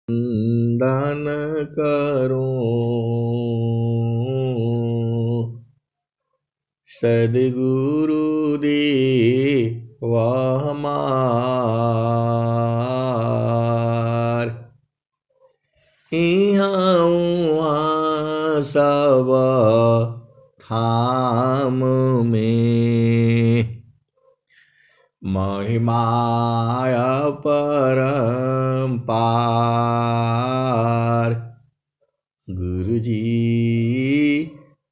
वंदन करूं सद्गुरु देव हमार। इहाँ उहाँ सब ठाम में महिमाय परम्पार। गुरुजी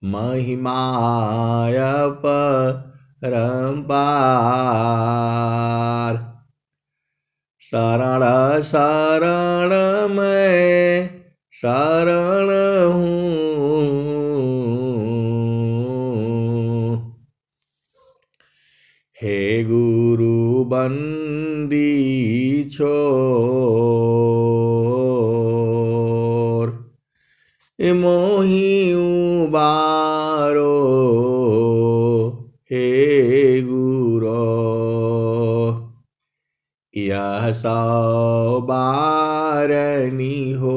महिमाय परम्पार। शरण शरण मैं शरण हूँ। हे गुरु बंदी छोर मोहि उबारो। हे गुरो यह सौ बारनी होर।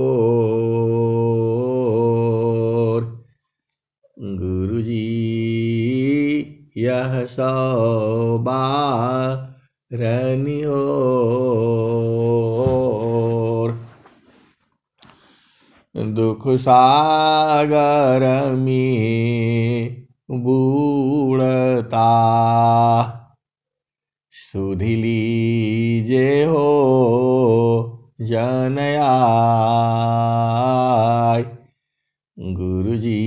गुरुजी यह सौ बारनी होर। दुख सागर में बूढ़ता सुधि लीजे हो जन आय। गुरुजी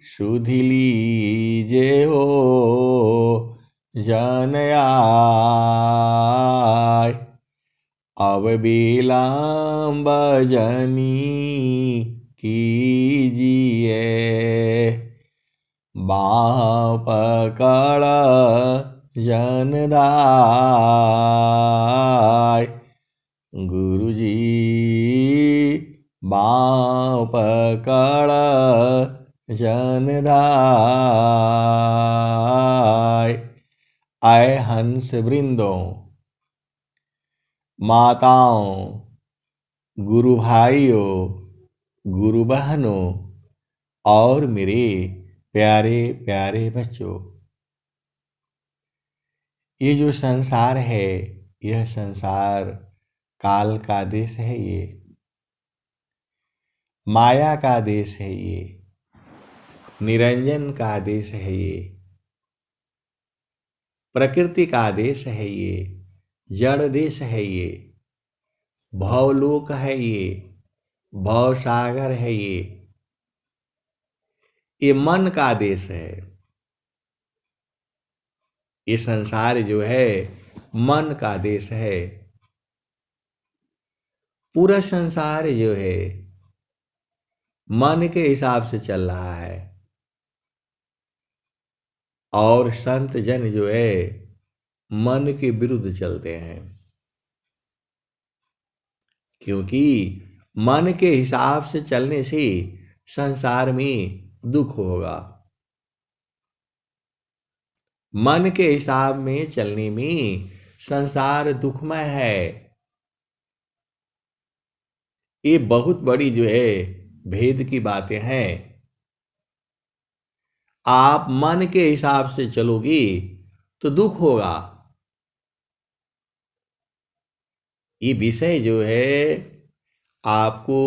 सुधि लीजे हो जन आय। अब विलंब जनी कीजिए बाँह पकड़ जनदाय। गुरुजी बाँह पकड़ जनदाय। आए हंस वृंदों, माताओं, गुरु भाइयों, गुरु बहनों और मेरे प्यारे प्यारे बच्चों, ये जो संसार है, यह संसार काल का देश है। ये माया का देश है। ये निरंजन का देश है। ये प्रकृति का देश है। ये जड़ देश है। ये भवलोक है। ये भव सागर है। ये मन का देश है। ये संसार जो है मन का देश है। पूरा संसार जो है मन के हिसाब से चल रहा है और संत जन जो है मन के विरुद्ध चलते हैं, क्योंकि मन के हिसाब से चलने से संसार में दुख होगा। मन के हिसाब में चलने में संसार दुखमय है। ये बहुत बड़ी जो है भेद की बातें हैं। आप मन के हिसाब से चलोगे तो दुख होगा। ये विषय जो है आपको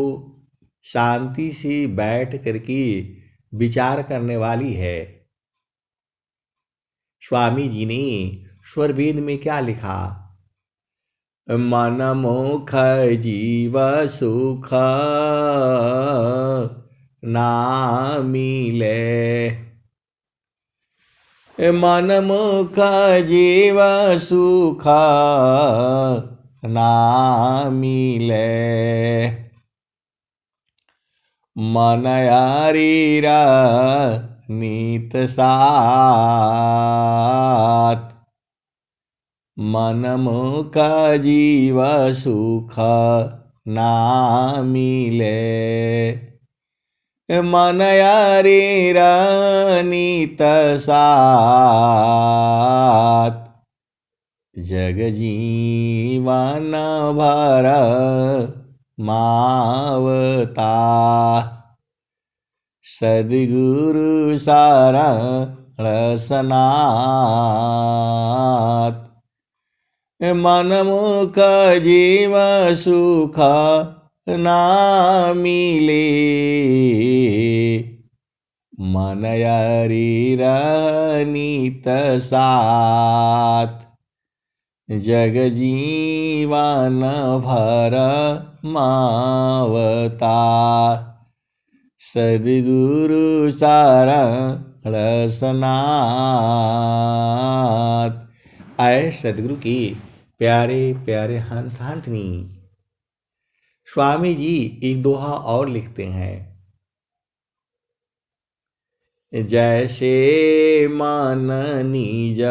शांति से बैठ करके विचार करने वाली है। स्वामी जी ने स्वरवेद में क्या लिखा? मन मुख जीव सुख ना मिले। मन मुख जीव सुख ना मिले। मन यारीरा नीत साथ। मन मुख जीव सुख ना मिले। मन यारीरा नीत साथ। जग जीवन भर मावता सद्गुरु शरण सनाथ मन मुख जीव सुख ना मिले मन नित साथ जग जीवन भर मावता सद्गुरु शरण सनाथ। आए सद्गुरु की प्यारे प्यारे हंस हंसनी। स्वामी जी एक दोहा और लिखते हैं, जैसे मन निज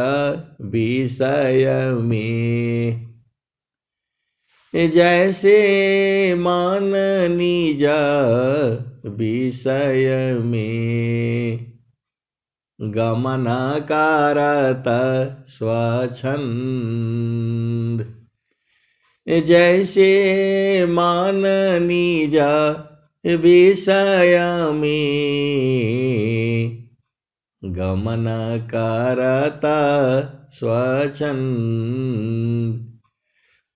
विषय में, जैसे मन निज विषय में गमन करत स्वच्छंद, जैसे मन निज विषय में गमन करत स्वच्छंद,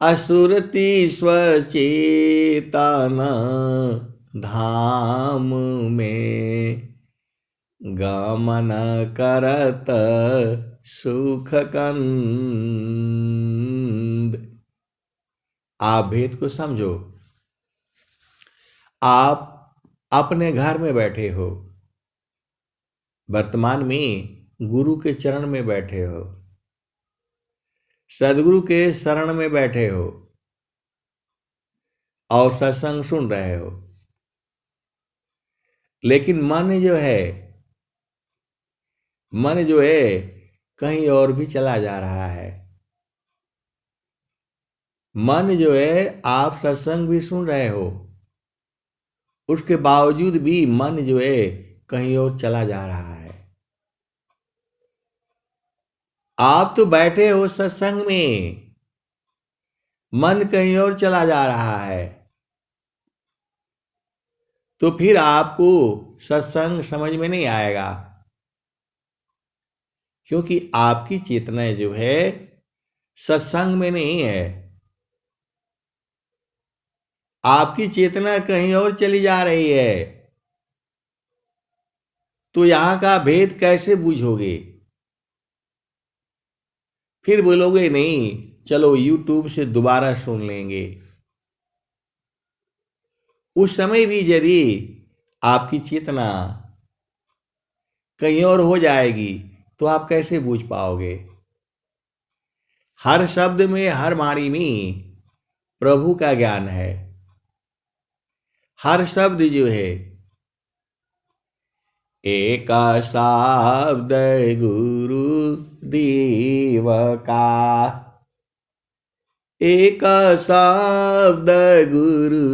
असुरति स्वचेतन धाम में गमन करत सुख कंद। आप भेद को समझो। आप अपने घर में बैठे हो, वर्तमान में गुरु के चरण में बैठे हो, सद्गुरु के शरण में बैठे हो और सत्संग सुन रहे हो, लेकिन मन जो है कहीं और भी चला जा रहा है। मन जो है, आप सत्संग भी सुन रहे हो, उसके बावजूद भी मन जो है कहीं और चला जा रहा है। आप तो बैठे हो सत्संग में, मन कहीं और चला जा रहा है, तो फिर आपको सत्संग समझ में नहीं आएगा, क्योंकि आपकी चेतना जो है सत्संग में नहीं है। आपकी चेतना कहीं और चली जा रही है, तो यहां का भेद कैसे बूझोगे? फिर बोलोगे नहीं, चलो यूट्यूब से दोबारा सुन लेंगे। उस समय भी यदि आपकी चेतना कहीं और हो जाएगी तो आप कैसे बूझ पाओगे? हर शब्द में, हर वाणी में प्रभु का ज्ञान है। हर शब्द जो है, एक शब्द गुरु देव का, एक शब्द गुरु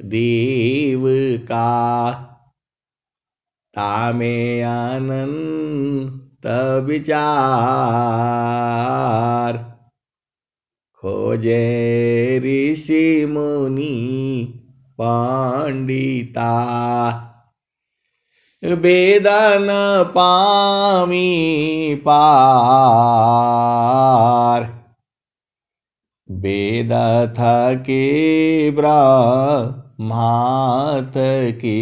देव का, तामे अनंत विचार, खोजे ऋषि मुनि पंडिता, वेदन पामी पार, वेद थके ब्रह्मात के,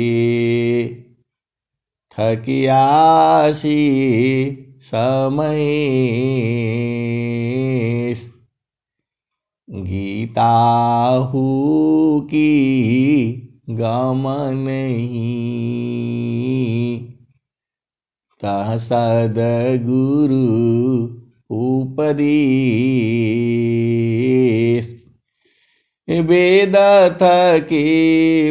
थकियासी समय, गीता हु की गमन नहीं, तह सद्गुरु उपदेश, वेद थके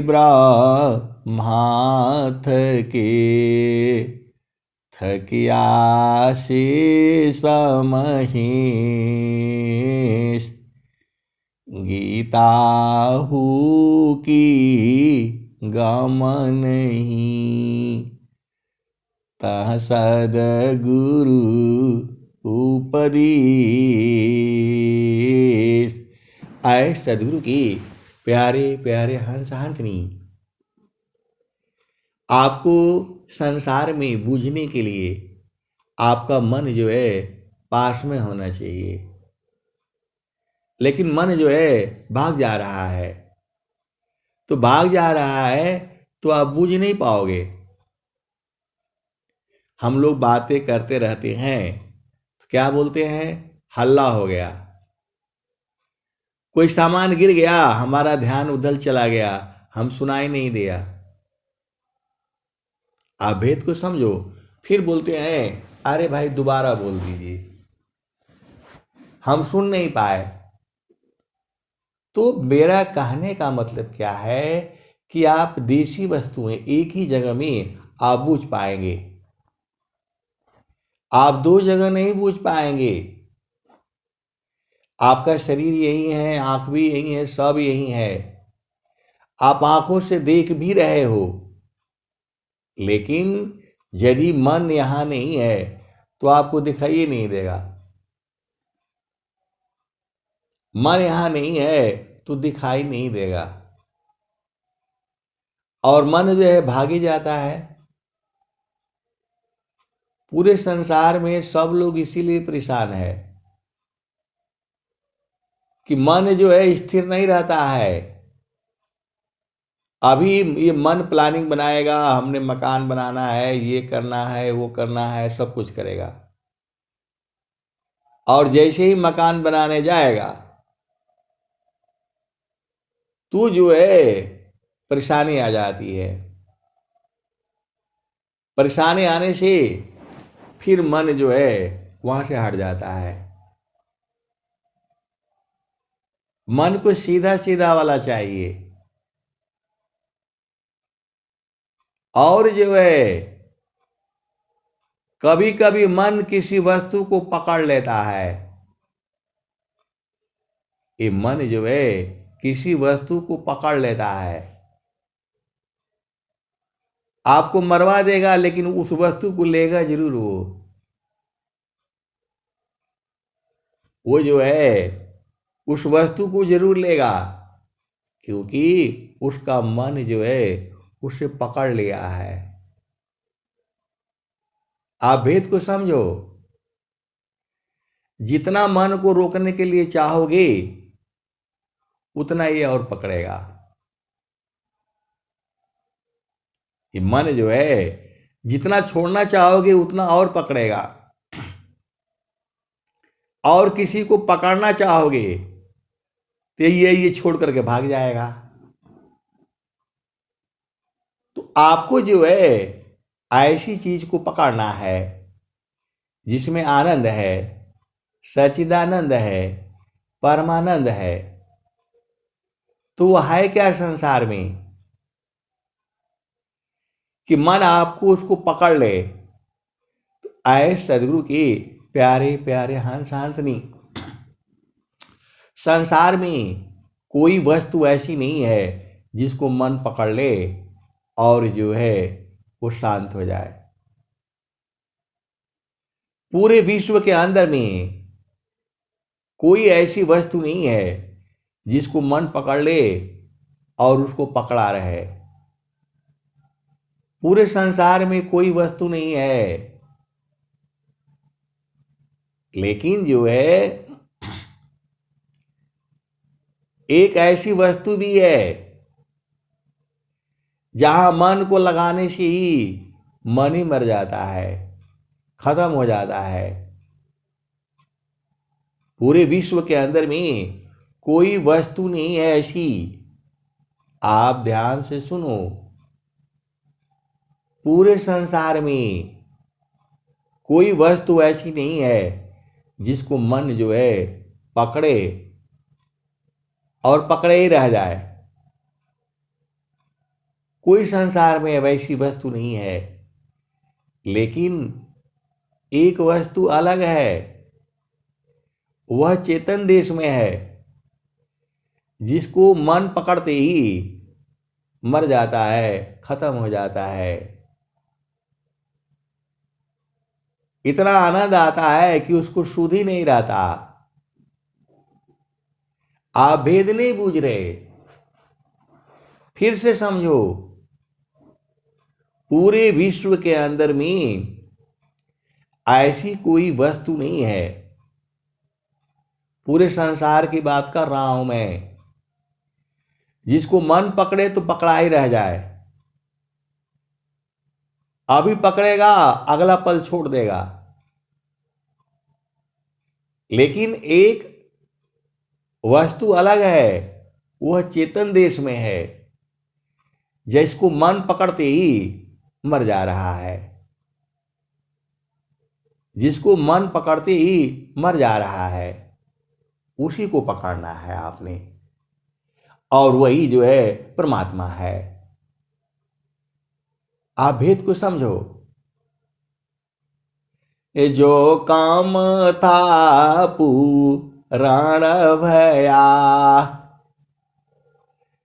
ब्रह्माथ के, थकियासी समहेश, गीता हु की गमन नहीं, तह सद्गुरु उपदेश। आए सदगुरु की प्यारे प्यारे हंस हंसनी, आपको संसार में बूझने के लिए आपका मन जो है पास में होना चाहिए, लेकिन मन जो है भाग जा रहा है। तो भाग जा रहा है तो आप बूझ नहीं पाओगे। हम लोग बातें करते रहते हैं तो क्या बोलते हैं, हल्ला हो गया, कोई सामान गिर गया, हमारा ध्यान उधर चला गया, हम सुनाई नहीं दिया। आप भेद को समझो। फिर बोलते हैं अरे भाई दोबारा बोल दीजिए, हम सुन नहीं पाए। तो मेरा कहने का मतलब क्या है कि आप देशी वस्तुएं एक ही जगह में आप बूझ पाएंगे, आप दो जगह नहीं बूझ पाएंगे। आपका शरीर यही है, आंख भी यही है, सब यही है, आप आंखों से देख भी रहे हो, लेकिन यदि मन यहां नहीं है तो आपको दिखाई नहीं देगा। मन यहां नहीं है तो दिखाई नहीं देगा, और मन जो है भागी जाता है। पूरे संसार में सब लोग इसीलिए परेशान है कि मन जो है स्थिर नहीं रहता है। अभी ये मन प्लानिंग बनाएगा, हमने मकान बनाना है, ये करना है, वो करना है, सब कुछ करेगा, और जैसे ही मकान बनाने जाएगा तो जो है परेशानी आ जाती है। परेशानी आने से फिर मन जो है वहां से हट जाता है। मन को सीधा सीधा वाला चाहिए, और जो है कभी कभी मन किसी वस्तु को पकड़ लेता है। ये मन जो है किसी वस्तु को पकड़ लेता है, आपको मरवा देगा लेकिन उस वस्तु को लेगा जरूर। वो जो है उस वस्तु को जरूर लेगा, क्योंकि उसका मन जो है उसे पकड़ लिया है। आप भेद को समझो। जितना मन को रोकने के लिए चाहोगे उतना ये और पकड़ेगा। ये मन जो है जितना छोड़ना चाहोगे उतना और पकड़ेगा, और किसी को पकड़ना चाहोगे तो ये छोड़ करके भाग जाएगा। तो आपको जो है ऐसी चीज को पकड़ना है जिसमें आनंद है, सच्चिदानंद है, परमानंद है। तो वो है क्या संसार में कि मन आपको उसको पकड़ ले। तो आए सदगुरु की प्यारे प्यारे हंस हंसनी, संसार में कोई वस्तु ऐसी नहीं है जिसको मन पकड़ ले और जो है वो शांत हो जाए। पूरे विश्व के अंदर में कोई ऐसी वस्तु नहीं है जिसको मन पकड़ ले और उसको पकड़ा रहे। पूरे संसार में कोई वस्तु नहीं है, लेकिन जो है एक ऐसी वस्तु भी है जहां मन को लगाने से ही मन ही मर जाता है, खत्म हो जाता है। पूरे विश्व के अंदर में कोई वस्तु नहीं है ऐसी। आप ध्यान से सुनो, पूरे संसार में कोई वस्तु ऐसी नहीं है जिसको मन जो है पकड़े और पकड़े ही रह जाए। कोई संसार में वैसी वस्तु नहीं है, लेकिन एक वस्तु अलग है, वह चेतन देश में है, जिसको मन पकड़ते ही मर जाता है, खत्म हो जाता है। इतना आनंद आता है कि उसको सुध ही नहीं रहता। आप भेद नहीं बूझ रहे। फिर से समझो, पूरे विश्व के अंदर में ऐसी कोई वस्तु नहीं है, पूरे संसार की बात कर रहा हूं मैं, जिसको मन पकड़े तो पकड़ा ही रह जाए। अभी पकड़ेगा, अगला पल छोड़ देगा। लेकिन एक वस्तु अलग है, वह चेतन देश में है, जिसको मन पकड़ते ही मर जा रहा है, जिसको मन पकड़ते ही मर जा रहा है, उसी को पकड़ना है आपने। और वही जो है परमात्मा है। आप भेद को समझो। जो काम था पुराण भया,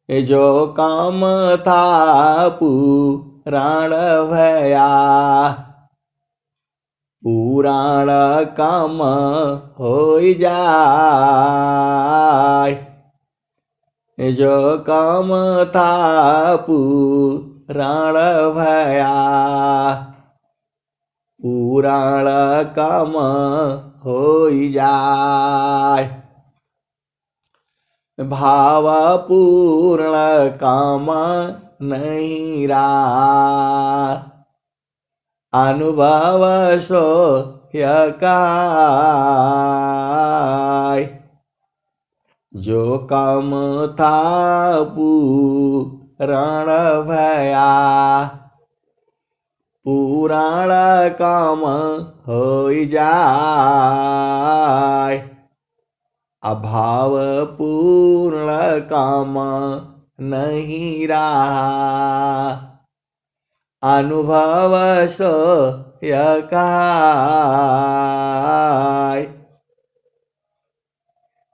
जो काम था पुराण भया, पुराण काम हो जाए। जो काम था पुराण भया, पुराण काम हो जाए। भाव पूर्ण काम नहीं रहा, अनुभव सो यकाय। जो काम था पुराण भया, पुराण काम हो जाए। अभाव पूर्ण काम नहीं रहा, अनुभव सो यकाय।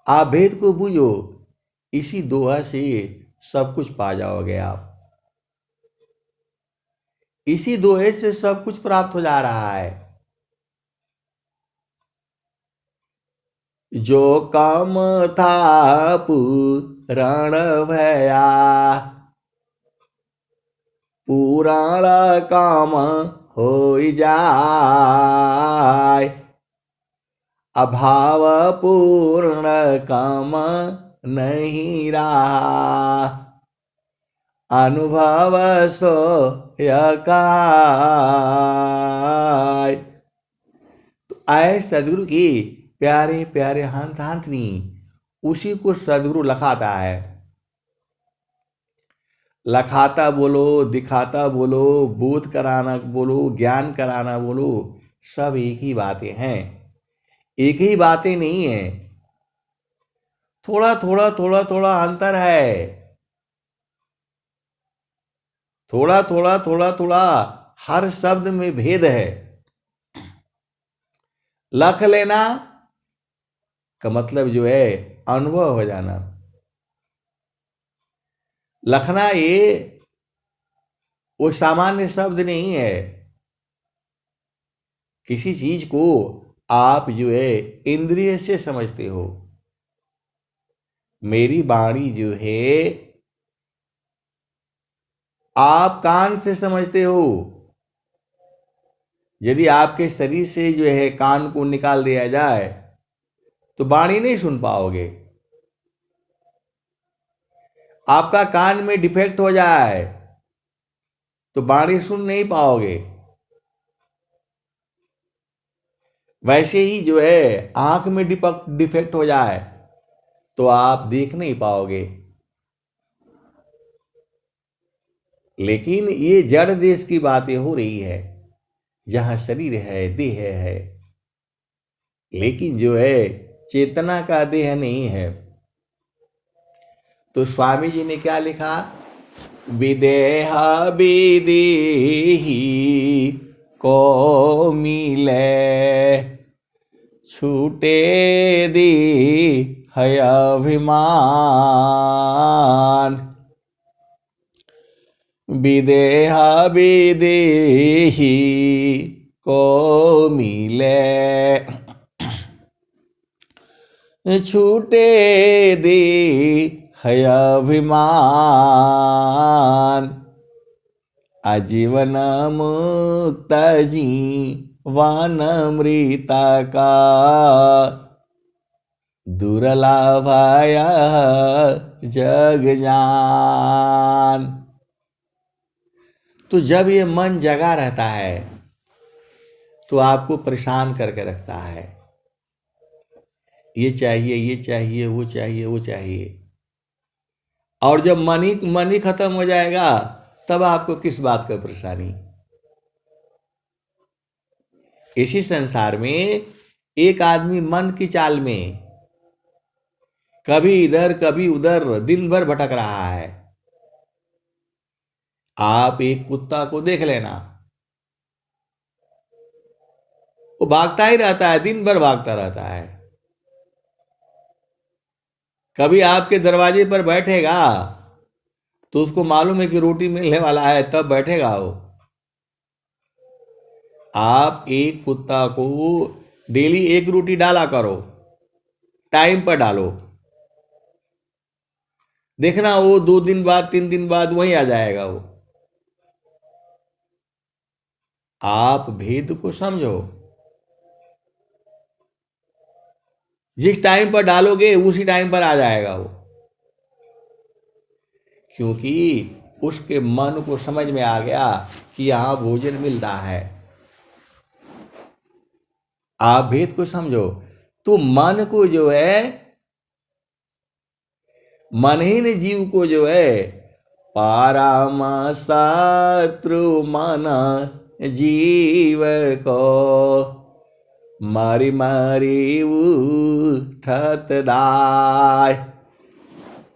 आप भेद को बूझो, इसी दोहा से सब कुछ पा जाओगे आप। इसी दोहे से सब कुछ प्राप्त हो जा रहा है। जो काम था पुराण भया, पुराण काम हो जाए। अभाव पूर्ण काम नहीं रहा, अनुभव सो यकाय। तो आए सदगुरु की प्यारे प्यारे हंत हंतनी, उसी को सदगुरु लखाता है। लखाता बोलो, दिखाता बोलो, बोध कराना बोलो, ज्ञान कराना बोलो, सब एक ही बातें हैं, एक ही बातें नहीं है। थोड़ा थोड़ा थोड़ा थोड़ा अंतर है, थोड़ा थोड़ा थोड़ा थोड़ा हर शब्द में भेद है। लख लेना का मतलब जो है अनुभव हो जाना। लखना ये वो सामान्य शब्द नहीं है। किसी चीज को आप जो है इंद्रिय से समझते हो। मेरी वाणी जो है आप कान से समझते हो। यदि आपके शरीर से जो है कान को निकाल दिया जाए तो वाणी नहीं सुन पाओगे। आपका कान में डिफेक्ट हो जाए तो वाणी सुन नहीं पाओगे। वैसे ही जो है आंख में डिफेक्ट हो जाए तो आप देख नहीं पाओगे। लेकिन ये जड़ देश की बातें हो रही है, जहां शरीर है, देह है, लेकिन जो है चेतना का देह नहीं है। तो स्वामी जी ने क्या लिखा? विदेह विदेही को मिले, छूटे दी है अभिमान। विदेह विदेही को मिले, छूटे दे है अभिमान, आजीवन मुक्त जीवन मृत का दुर्लभाय जग ज्ञान। तो जब ये मन जगा रहता है तो आपको परेशान करके रखता है, ये चाहिए, ये चाहिए, वो चाहिए, वो चाहिए। और जब मन ही खत्म हो जाएगा तब आपको किस बात का परेशानी। इसी संसार में एक आदमी मन की चाल में कभी इधर कभी उधर दिन भर भटक रहा है। आप एक कुत्ता को देख लेना, वो भागता ही रहता है, दिन भर भागता रहता है। कभी आपके दरवाजे पर बैठेगा तो उसको मालूम है कि रोटी मिलने वाला है, तब बैठेगा वो। आप एक कुत्ता को डेली एक रोटी डाला करो, टाइम पर डालो, देखना वो 2 दिन बाद 3 दिन बाद वहीं आ जाएगा वो। आप भेद को समझो, जिस टाइम पर डालोगे उसी टाइम पर आ जाएगा वो, क्योंकि उसके मन को समझ में आ गया कि यहां भोजन मिलता है। आप भेद को समझो। तो मन को जो है, मनहीन जीव को जो है पाराम शत्रु मन जीव को मारी मारी उठत दाय।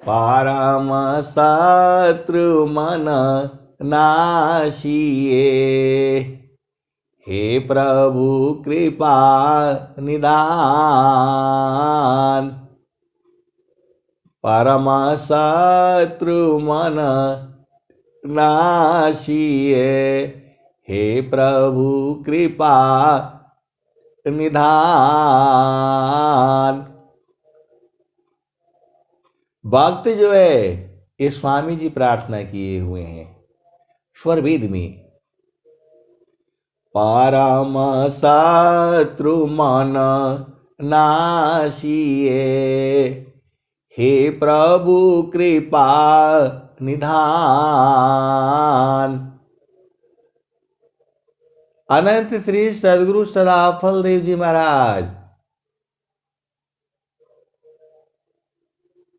पाराम शत्रु मन नाशिए, हे प्रभु कृपा निदान। परम शत्रु मन नाशिए, हे प्रभु कृपा निधान। भक्त जो है ये स्वामी जी प्रार्थना किए हुए हैं स्वर वेद में। परम शत्रु मन नाशिए, हे प्रभु कृपा निधान। अनंत श्री सदगुरु सदाफल देव जी महाराज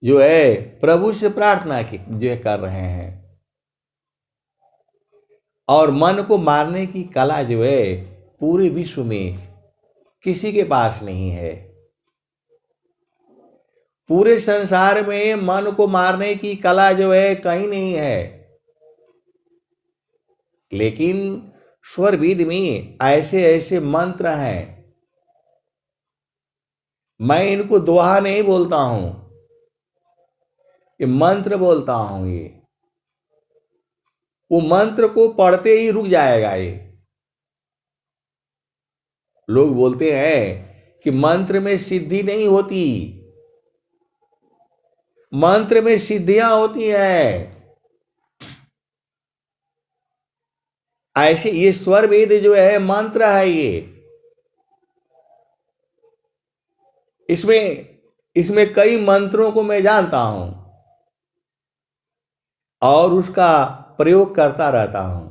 जो है प्रभु से प्रार्थना की जो है कर रहे हैं, और मन को मारने की कला जो है पूरे विश्व में किसी के पास नहीं है। पूरे संसार में मन को मारने की कला जो है कहीं नहीं है, लेकिन स्वर वेद में ऐसे ऐसे मंत्र हैं। मैं इनको दोहा नहीं बोलता हूं, ये मंत्र बोलता हूं। ये वो मंत्र को पढ़ते ही रुक जाएगा। ये लोग बोलते हैं कि मंत्र में सिद्धि नहीं होती, मंत्र में सिद्धियां होती हैं। ऐसे ये स्वर वेद जो है मंत्र है, ये इसमें कई मंत्रों को मैं जानता हूं और उसका प्रयोग करता रहता हूं।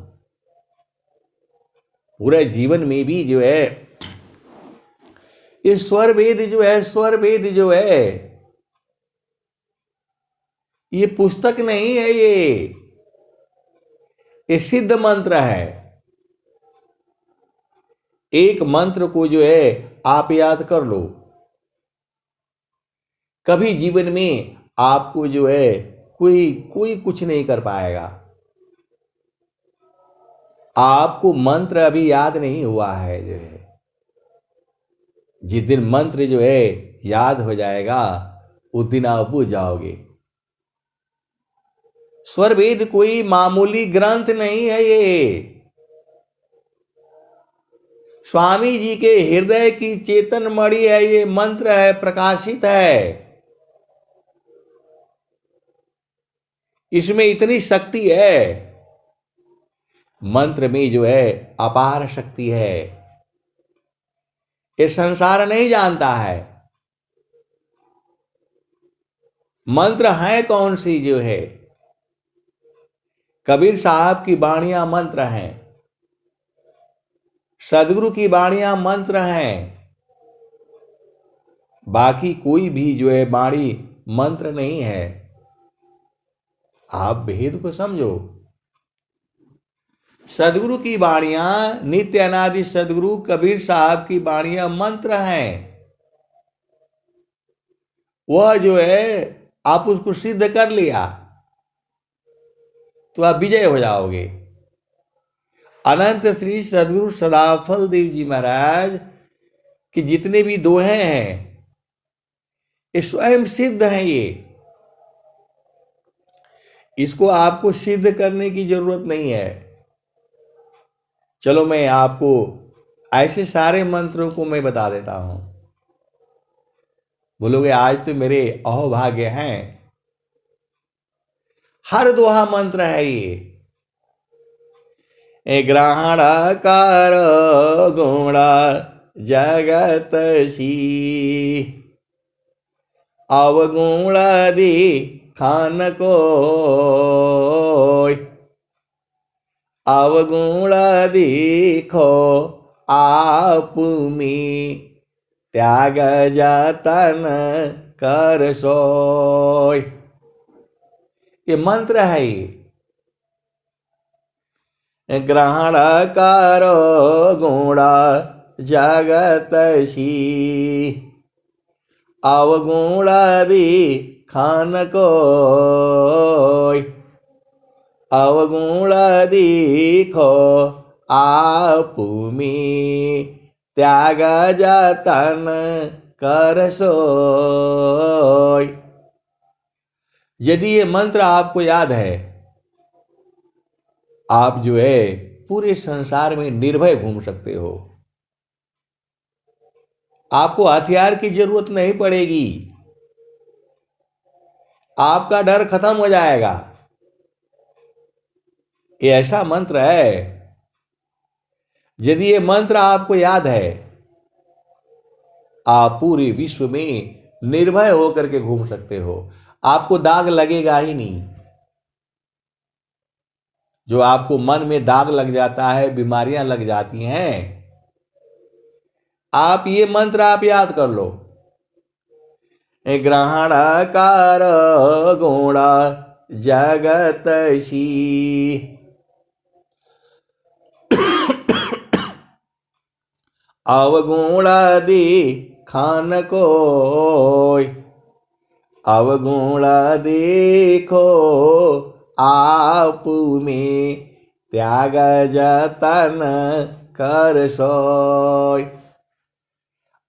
पूरे जीवन में भी जो है ये स्वर वेद जो है, स्वर वेद जो है ये पुस्तक नहीं है, ये सिद्ध मंत्र है। एक मंत्र को जो है आप याद कर लो, कभी जीवन में आपको जो है कोई कुछ नहीं कर पाएगा। आपको मंत्र अभी याद नहीं हुआ है जो है, जिस दिन मंत्र जो है याद हो जाएगा उस दिन आप बुझ जाओगे। स्वर वेद कोई मामूली ग्रंथ नहीं है, स्वामी जी के हृदय की चेतन मणि है, ये मंत्र है, प्रकाशित है। इसमें इतनी शक्ति है, मंत्र में जो है अपार शक्ति है। ये संसार नहीं जानता है मंत्र है कौन सी जो है। कबीर साहब की वाणियां मंत्र हैं, सदगुरु की वाणियां मंत्र हैं, बाकी कोई भी जो है वाणी मंत्र नहीं है। आप भेद को समझो। सदगुरु की वाणियां, नित्य अनादि सदगुरु कबीर साहब की वाणियां मंत्र हैं। वह जो है आप उसको सिद्ध कर लिया तो आप विजय हो जाओगे। अनंत श्री सदगुरु सदाफल देव जी महाराज के जितने भी दोहे हैं ये स्वयं सिद्ध हैं। ये इसको आपको सिद्ध करने की जरूरत नहीं है। चलो मैं आपको ऐसे सारे मंत्रों को मैं बता देता हूं। बोलोगे आज तो मेरे अहोभाग्य हैं। हर दोहा मंत्र है ये। ग्रहण कर गुण जगत सी, अवगुण दी खान को, अवगुण दिखो आप में, त्याग जतन कर सोय। ये मंत्र है। ये ग्रहण करो गुण जगत सी, अवगुण दी खान को, अवगुण दिखो आप में, त्याग जतन कर सोय। यदि ये मंत्र आपको याद है, आप जो है पूरे संसार में निर्भय घूम सकते हो। आपको हथियार की जरूरत नहीं पड़ेगी। आपका डर खत्म हो जाएगा। ये ऐसा मंत्र है, यदि ये मंत्र आपको याद है, आप पूरे विश्व में निर्भय होकर के घूम सकते हो। आपको दाग लगेगा ही नहीं। जो आपको मन में दाग लग जाता है, बीमारियां लग जाती हैं, आप ये मंत्र आप याद कर लो। ग्रहण कर गुण जगत सी, अवगुण दी खान को, अवगुण देखो आप में, त्याग जतन कर सोय।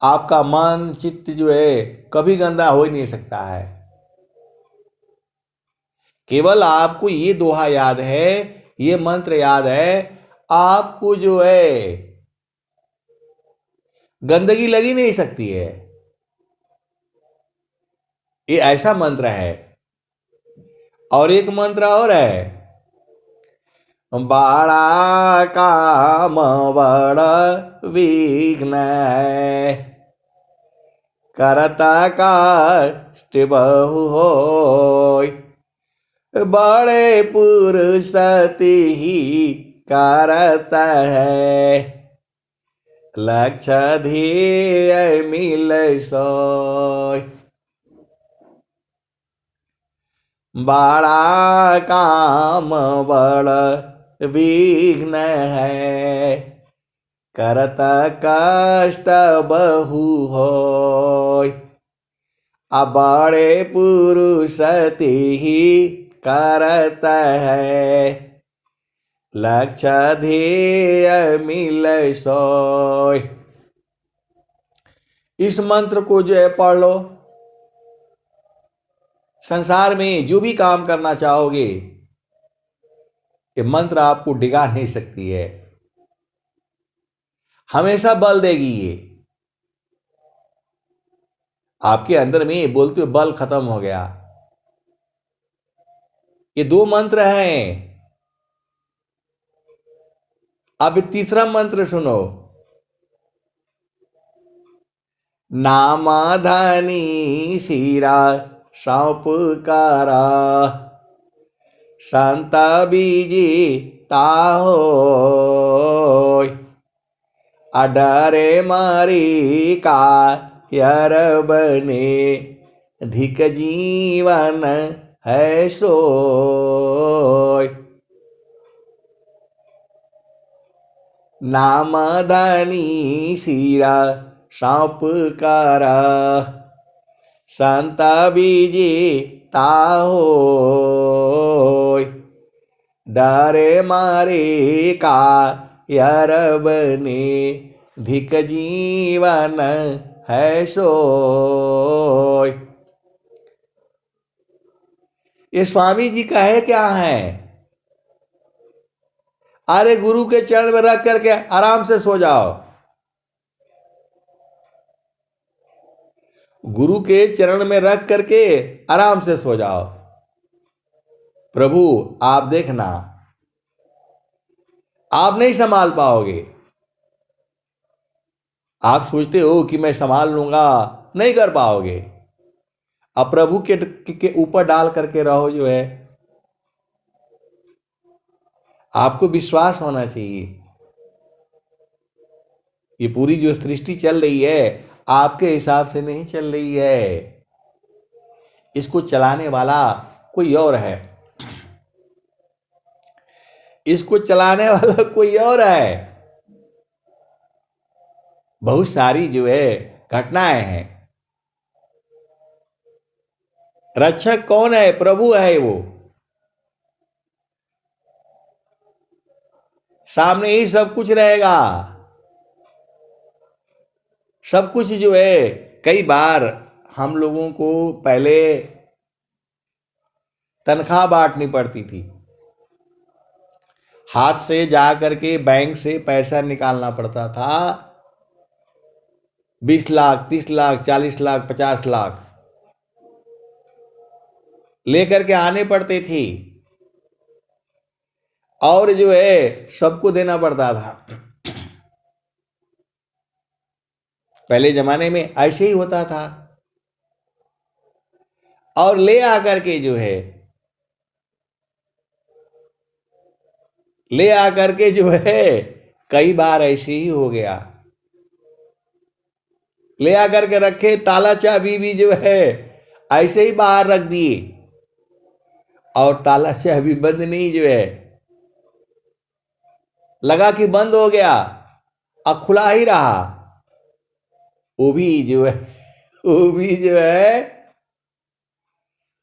आपका मन चित्त जो है कभी गंदा हो ही नहीं सकता है। केवल आपको ये दोहा याद है, ये मंत्र याद है, आपको जो है गंदगी लगी नहीं सकती है। ये ऐसा मंत्र है। और एक मंत्र और है, बड़ा काम बड़ विघ्न है, करता कष्ट बहु होय, बड़े पुरुष ही करता है, लक्ष्य ध्येय मिल सोय। बड़ा काम बड़ विघ्न है, करता कष्ट बहु होय, बड़े पुरुष ही करता है, लक्ष्य ध्येय मिल सोय। इस मंत्र को जो है पढ़ लो। संसार में जो भी काम करना चाहोगे, ये मंत्र आपको डिगा नहीं सकती है। हमेशा बल देगी ये। आपके अंदर में बोलते हुए बल खत्म हो गया। ये दो मंत्र हैं। अब तीसरा मंत्र सुनो। नामाधानी शिरा सौंपकारा शांता बीजी ताहो अडरे मारी का यर बने धिक जीवन है सोय। नामधानी शिरा सौंपकारा शांता बीजी ताहो डरे मारे का यार बने धिक जीवन है सोय। ये स्वामी जी कहे क्या है? अरे गुरु के चरण में रख करके आराम से सो जाओ। गुरु के चरण में रख करके आराम से सो जाओ। प्रभु आप देखना, आप नहीं संभाल पाओगे। आप सोचते हो कि मैं संभाल लूंगा, नहीं कर पाओगे। अब प्रभु के ऊपर डाल करके रहो। जो है आपको विश्वास होना चाहिए। ये पूरी जो सृष्टि चल रही है आपके हिसाब से नहीं चल रही है। इसको चलाने वाला कोई और है। इसको चलाने वाला कोई और है। बहुत सारी जो है घटनाएं हैं। रक्षक कौन है? प्रभु है। वो सामने ही सब कुछ रहेगा। सब कुछ जो है, कई बार हम लोगों को पहले तनख्वाह बांटनी पड़ती थी। हाथ से जा करके बैंक से पैसा निकालना पड़ता था। 20 लाख, 30 लाख, 40 लाख, 50 लाख लेकर के आने पड़ते थे और जो है सबको देना पड़ता था। पहले जमाने में ऐसे ही होता था। और ले आकर के जो है, ले आकर के जो है कई बार ऐसे ही हो गया। ले आकर के रखे, ताला चाबी भी जो है ऐसे ही बाहर रख दिए और ताला चाबी बंद नहीं जो है, लगा कि बंद हो गया अब खुला ही रहा। वो भी जो है, वो भी जो है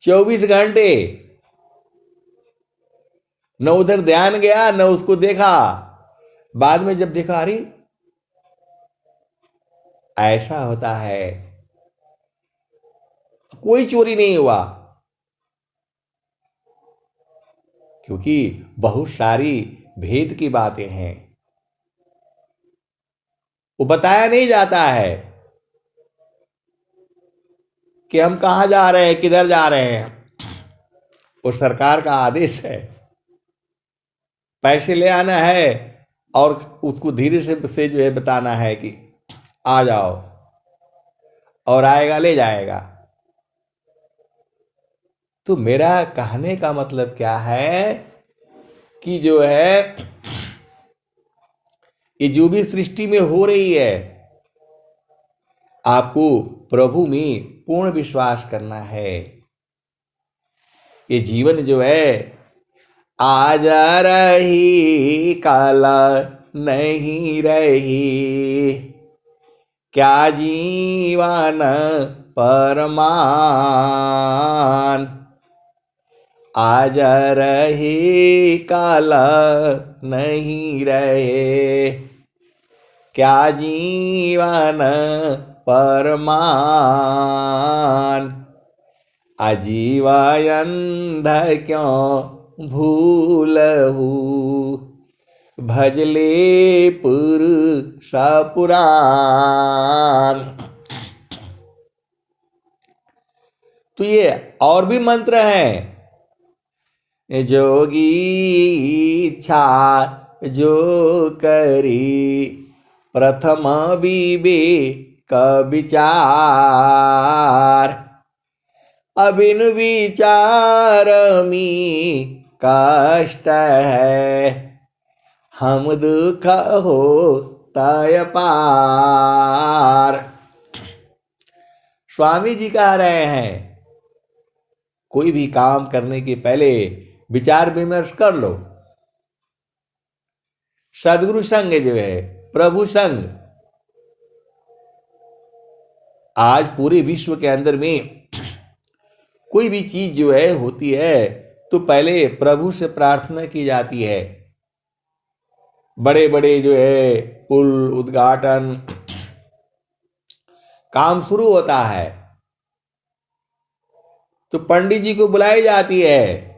24 घंटे न उधर ध्यान गया न उसको देखा। बाद में जब देखा, अरे ऐसा होता है। कोई चोरी नहीं हुआ क्योंकि बहुत सारी भेद की बातें हैं, वो बताया नहीं जाता है कि हम कहां जा रहे हैं, किधर जा रहे हैं। वो सरकार का आदेश है, पैसे ले आना है और उसको धीरे से जो है बताना है कि आ जाओ, और आएगा ले जाएगा। तो मेरा कहने का मतलब क्या है कि जो है ये जो भी सृष्टि में हो रही है, आपको प्रभु में पूर्ण विश्वास करना है। ये जीवन जो है आज रही काल नहीं रही, क्या जीवन परमान। आज रही काल नहीं रहे, क्या जीवन परमान। आजीवायंध क्यों भूलहू, भजले पुरुष पुराण। तो ये और भी मंत्र हैं। जोगी इच्छा जो करी प्रथम विवेक विचार। अबिन विचार में कष्ट है हम दुख हो तय पार। स्वामी जी कह रहे हैं कोई भी काम करने के पहले विचार विमर्श कर लो। सदगुरु संग जो है, प्रभु संग, आज पूरे विश्व के अंदर में कोई भी चीज जो है होती है तो पहले प्रभु से प्रार्थना की जाती है। बड़े बड़े जो है पुल उद्घाटन काम शुरू होता है तो पंडित जी को बुलाई जाती है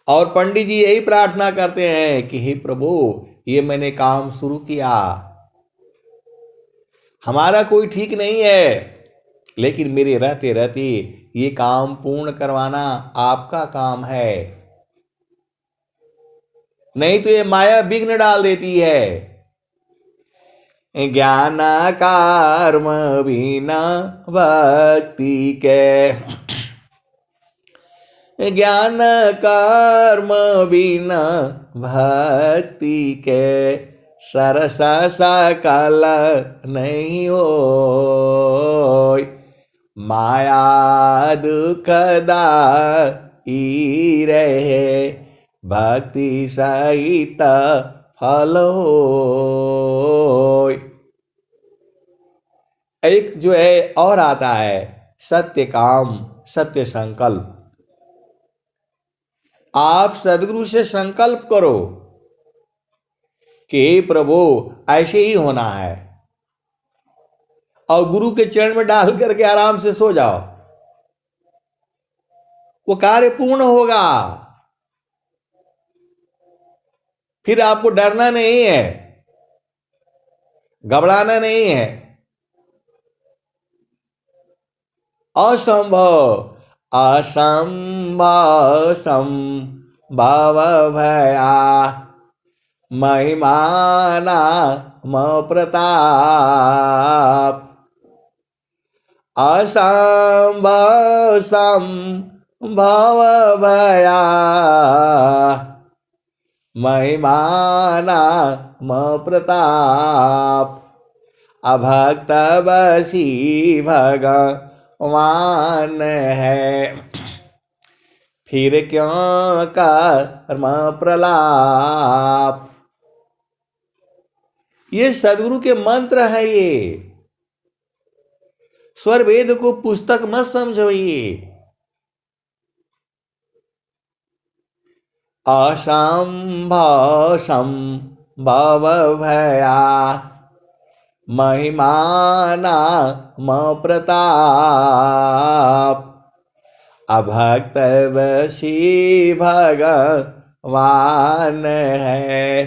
और पंडित जी यही प्रार्थना करते हैं कि हे प्रभु ये मैंने काम शुरू किया, हमारा कोई ठीक नहीं है लेकिन मेरे रहते रहते ये काम पूर्ण करवाना आपका काम है, नहीं तो ये माया विघ्न डाल देती है। ज्ञान कर्म बिना भक्ति के, ज्ञान कर्म बिना भक्ति के सरस सकल नहीं हो। माया दुखदा ई रहे भक्ति सहित फल हो। एक जो है और आता है सत्य काम सत्य संकल्प। आप सदगुरु से संकल्प करो कि प्रभु ऐसे ही होना है और गुरु के चरण में डाल करके आराम से सो जाओ, वो कार्य पूर्ण होगा। फिर आपको डरना नहीं है, घबराना नहीं है। असंभव असंभव संभव भया महिमाना म प्रताप। असंभव संभव भया महिमाना म प्रताप। अभक्त बसी भगवान है फिर क्यों कर्म प्रलाप। ये सदगुरु के मंत्र है। ये स्वर वेद को पुस्तक मत समझो। ये असंभव संभव भया महिमाना म प्रताप। अभक्त वशी भगवान है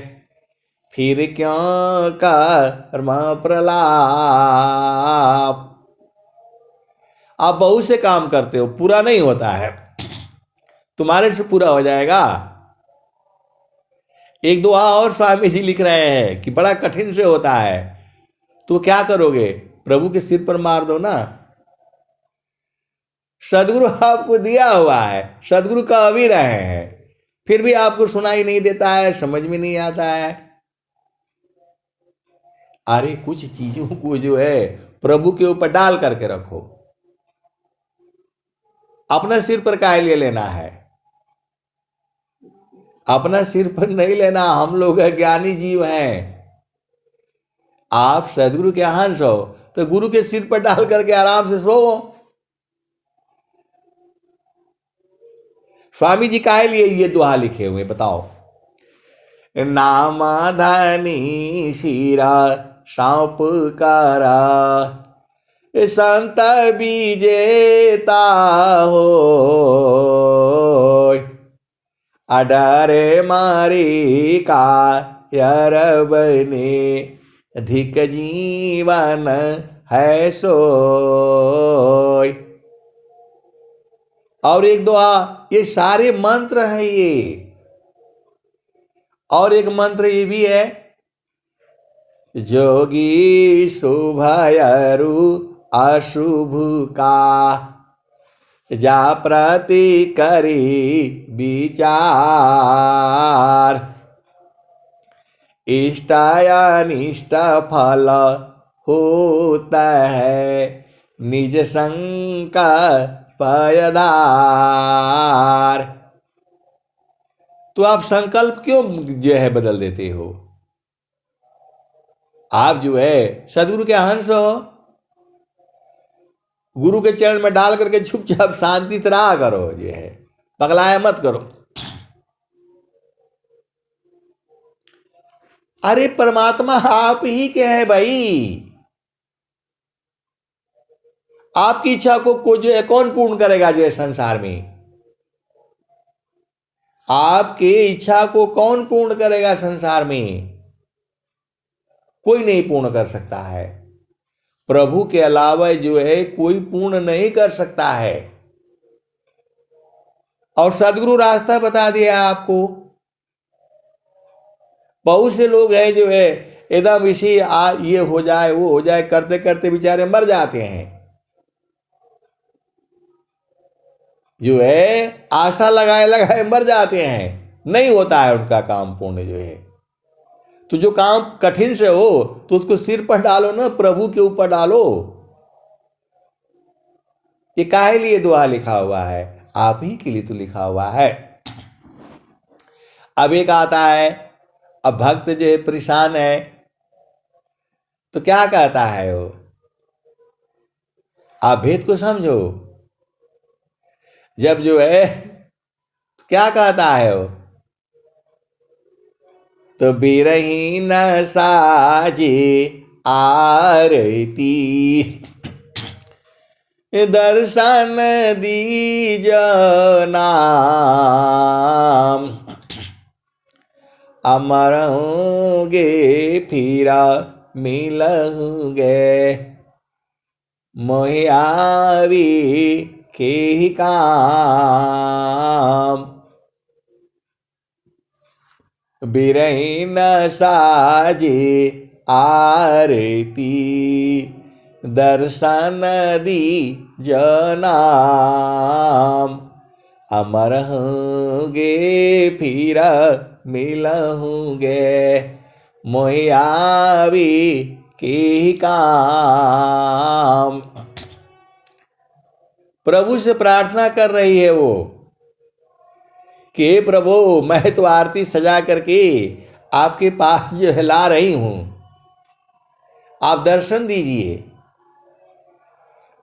फिर क्यों कर्म प्रलाप। आप बहुत से काम करते हो, पूरा नहीं होता है, तुम्हारे से पूरा हो जाएगा। एक दुआ और स्वामी जी लिख रहे हैं कि बड़ा कठिन से होता है, तो क्या करोगे? प्रभु के सिर पर मार दो ना। सदगुरु आपको दिया हुआ है, सदगुरु कह भी रहे हैं, फिर भी आपको सुनाई नहीं देता है, समझ में नहीं आता है। अरे कुछ चीजों को जो है प्रभु के ऊपर डाल करके रखो। अपना सिर पर काहे लिए लेना है? अपना सिर पर नहीं लेना। हम लोग ज्ञानी जीव हैं। आप सदगुरु के अंश हो तो गुरु के सिर पर डाल करके आराम से सो। स्वामी जी काहे लिए ये दुआ लिखे हुए बताओ? नाम धनी शिरा सौंप करा संत विजेता हो। अडरे मारी का यर बने अधिक जीवन है सोय। और एक दुआ, ये सारे मंत्र हैं ये। और एक मंत्र ये भी है, जोगी शुभयरु अशुभ का जा प्रति करी विचार। इष्ट अनिष्ट फल होता है निज संकल्प आधार। तो आप संकल्प क्यों जो है बदल देते हो? आप जो है सदगुरु के हंस हो, गुरु के चरण में डाल करके चुपचाप शांति से रहा करो, ये है, पगलाया मत करो। अरे परमात्मा आप ही के है भाई। आपकी इच्छा को जो है कौन पूर्ण करेगा जो है संसार में? आपकी इच्छा को कौन पूर्ण करेगा संसार में? कोई नहीं पूर्ण कर सकता है। प्रभु के अलावा जो है कोई पूर्ण नहीं कर सकता है। और सदगुरु रास्ता बता दिया आपको। बहुत से लोग हैं जो है एकदम इसी ये हो जाए वो हो जाए करते करते बेचारे मर जाते हैं। जो है आशा लगाए लगाए मर जाते हैं, नहीं होता है उनका काम पूर्ण जो है। तो जो काम कठिन से हो तो उसको सिर पर डालो ना, प्रभु के ऊपर डालो। ये काहे लिए दुआ लिखा हुआ है? आप ही के लिए तो लिखा हुआ है। अब एक आता है, अब भक्त जो है परेशान है तो क्या कहता है वो? आप भेद को समझो। जब जो है क्या कहता है वो? तो बिरहीन साजे आरती दर्शन दीज नाम। अमर होंगे फिरा मिलोगे मोहियावी के ही काम। बिरहीन साजे आरती दर्शन दी जनाम। अमर होंगे फिर मिलोगे मोहियावी के काम। प्रभु से प्रार्थना कर रही है वो कि प्रभु मैं तो आरती सजा करके आपके पास जो है ला रही हूं, आप दर्शन दीजिए।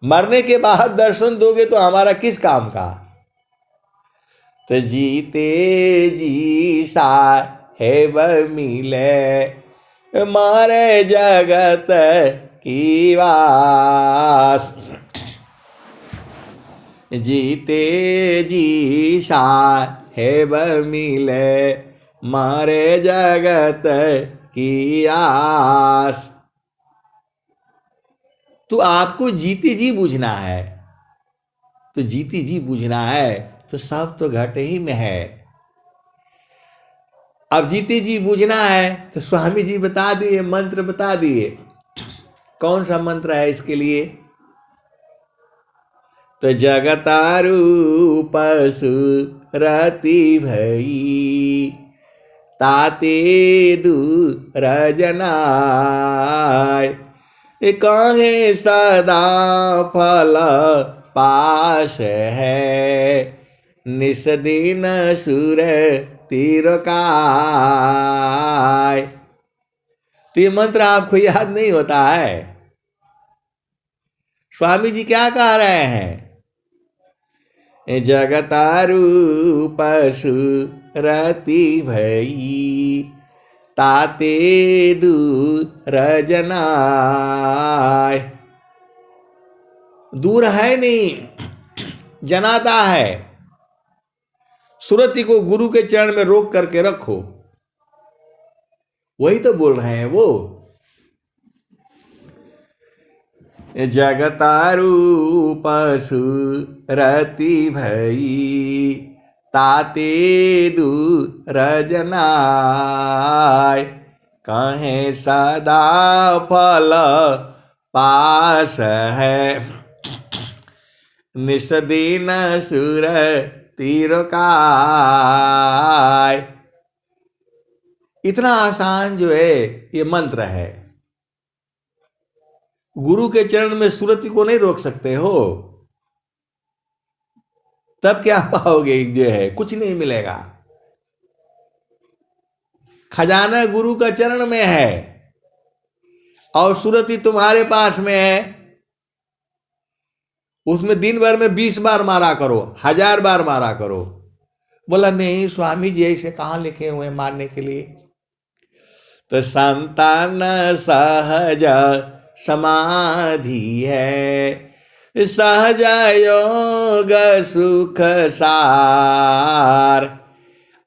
मरने के बाद दर्शन दोगे तो हमारा किस काम का? तो जीते जी साहेब मिले मारे जगत की वास। जीते जी साहेब मिले मारे जगत की आस। तो आपको जीते जी बूझना है, तो जीते जी बूझना है तो सब तो घटे ही में है। अब जीते जी बूझना है तो स्वामी जी बता दिए, मंत्र बता दिए। कौन सा मंत्र है इसके लिए? तो जगतारूप सुरति भई ताते दूर जनाय। काहे सदा फल पास है निस दिन सुर तिरकाय। तो ये मंत्र आपको याद नहीं होता है? स्वामी जी क्या कह रहे हैं? जगतारूप सुरति भई ताते दूर जनाय। दूर है नहीं, जनाता है। सुरति को गुरु के चरण में रोक करके रखो। वही तो बोल रहे हैं वो। जगतारू पशु रति भई ताते दूर जनाय कहें सदा फल पास है निस्दिन सुर तिरकाय। इतना आसान जो है ये मंत्र है। गुरु के चरण में सुरति को नहीं रोक सकते हो, तब क्या पाओगे? जो है कुछ नहीं मिलेगा। खजाना गुरु का चरण में है और सुरति तुम्हारे पास में है। उसमें दिन भर में 20 बार मारा करो, 1000 बार मारा करो। बोला नहीं स्वामी जी ऐसे कहां लिखे हुए मारने के लिए? तो संतान सहज समाधि है सहज योग सुख सार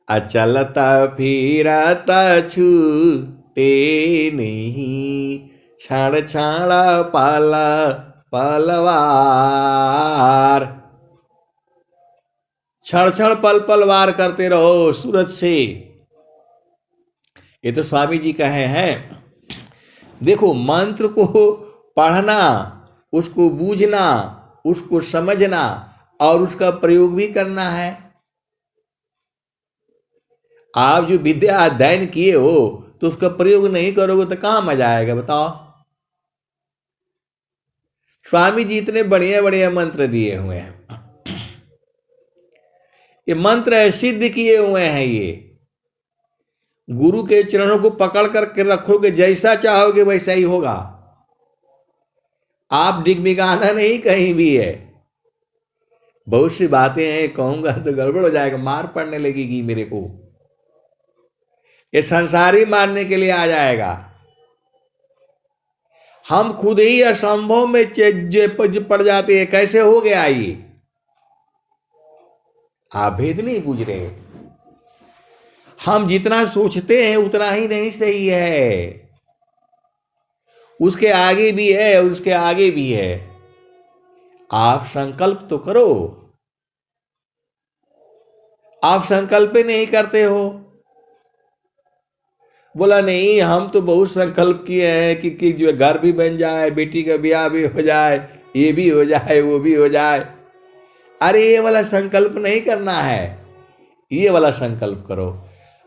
अचलत फिरत छूटे नहीं क्षण क्षण पल पलवार। क्षण क्षण पल पल वार करते रहो सूरज से। ये तो स्वामी जी कहे हैं। देखो मंत्र को पढ़ना, उसको बूझना, उसको समझना और उसका प्रयोग भी करना है। आप जो विद्या अध्ययन किए हो तो उसका प्रयोग नहीं करोगे तो कहां मजा आएगा बताओ? स्वामी जी इतने बढ़िया बढ़िया मंत्र दिए हुए हैं। ये मंत्र है सिद्ध किए हुए हैं। ये गुरु के चरणों को पकड़ करके रखोगे, जैसा चाहोगे वैसा ही होगा। आप डिगमिगाना नहीं कहीं भी है। बहुत सी बातें हैं कहूंगा तो गड़बड़ हो जाएगा, मार पड़ने लगेगी मेरे को। ये संसारी मारने के लिए आ जाएगा। हम खुद ही असंभव में पड़ जाते हैं। कैसे हो गया ये? आप भेद नहीं पूछ रहे। हम जितना सोचते हैं उतना ही नहीं सही है। उसके आगे भी है और उसके आगे भी है। आप संकल्प तो करो। आप संकल्प नहीं करते हो। बोला नहीं हम तो बहुत संकल्प किए हैं कि जो घर भी बन जाए, बेटी का ब्याह भी हो जाए, ये भी हो जाए, वो भी हो जाए। अरे ये वाला संकल्प नहीं करना है, ये वाला संकल्प करो।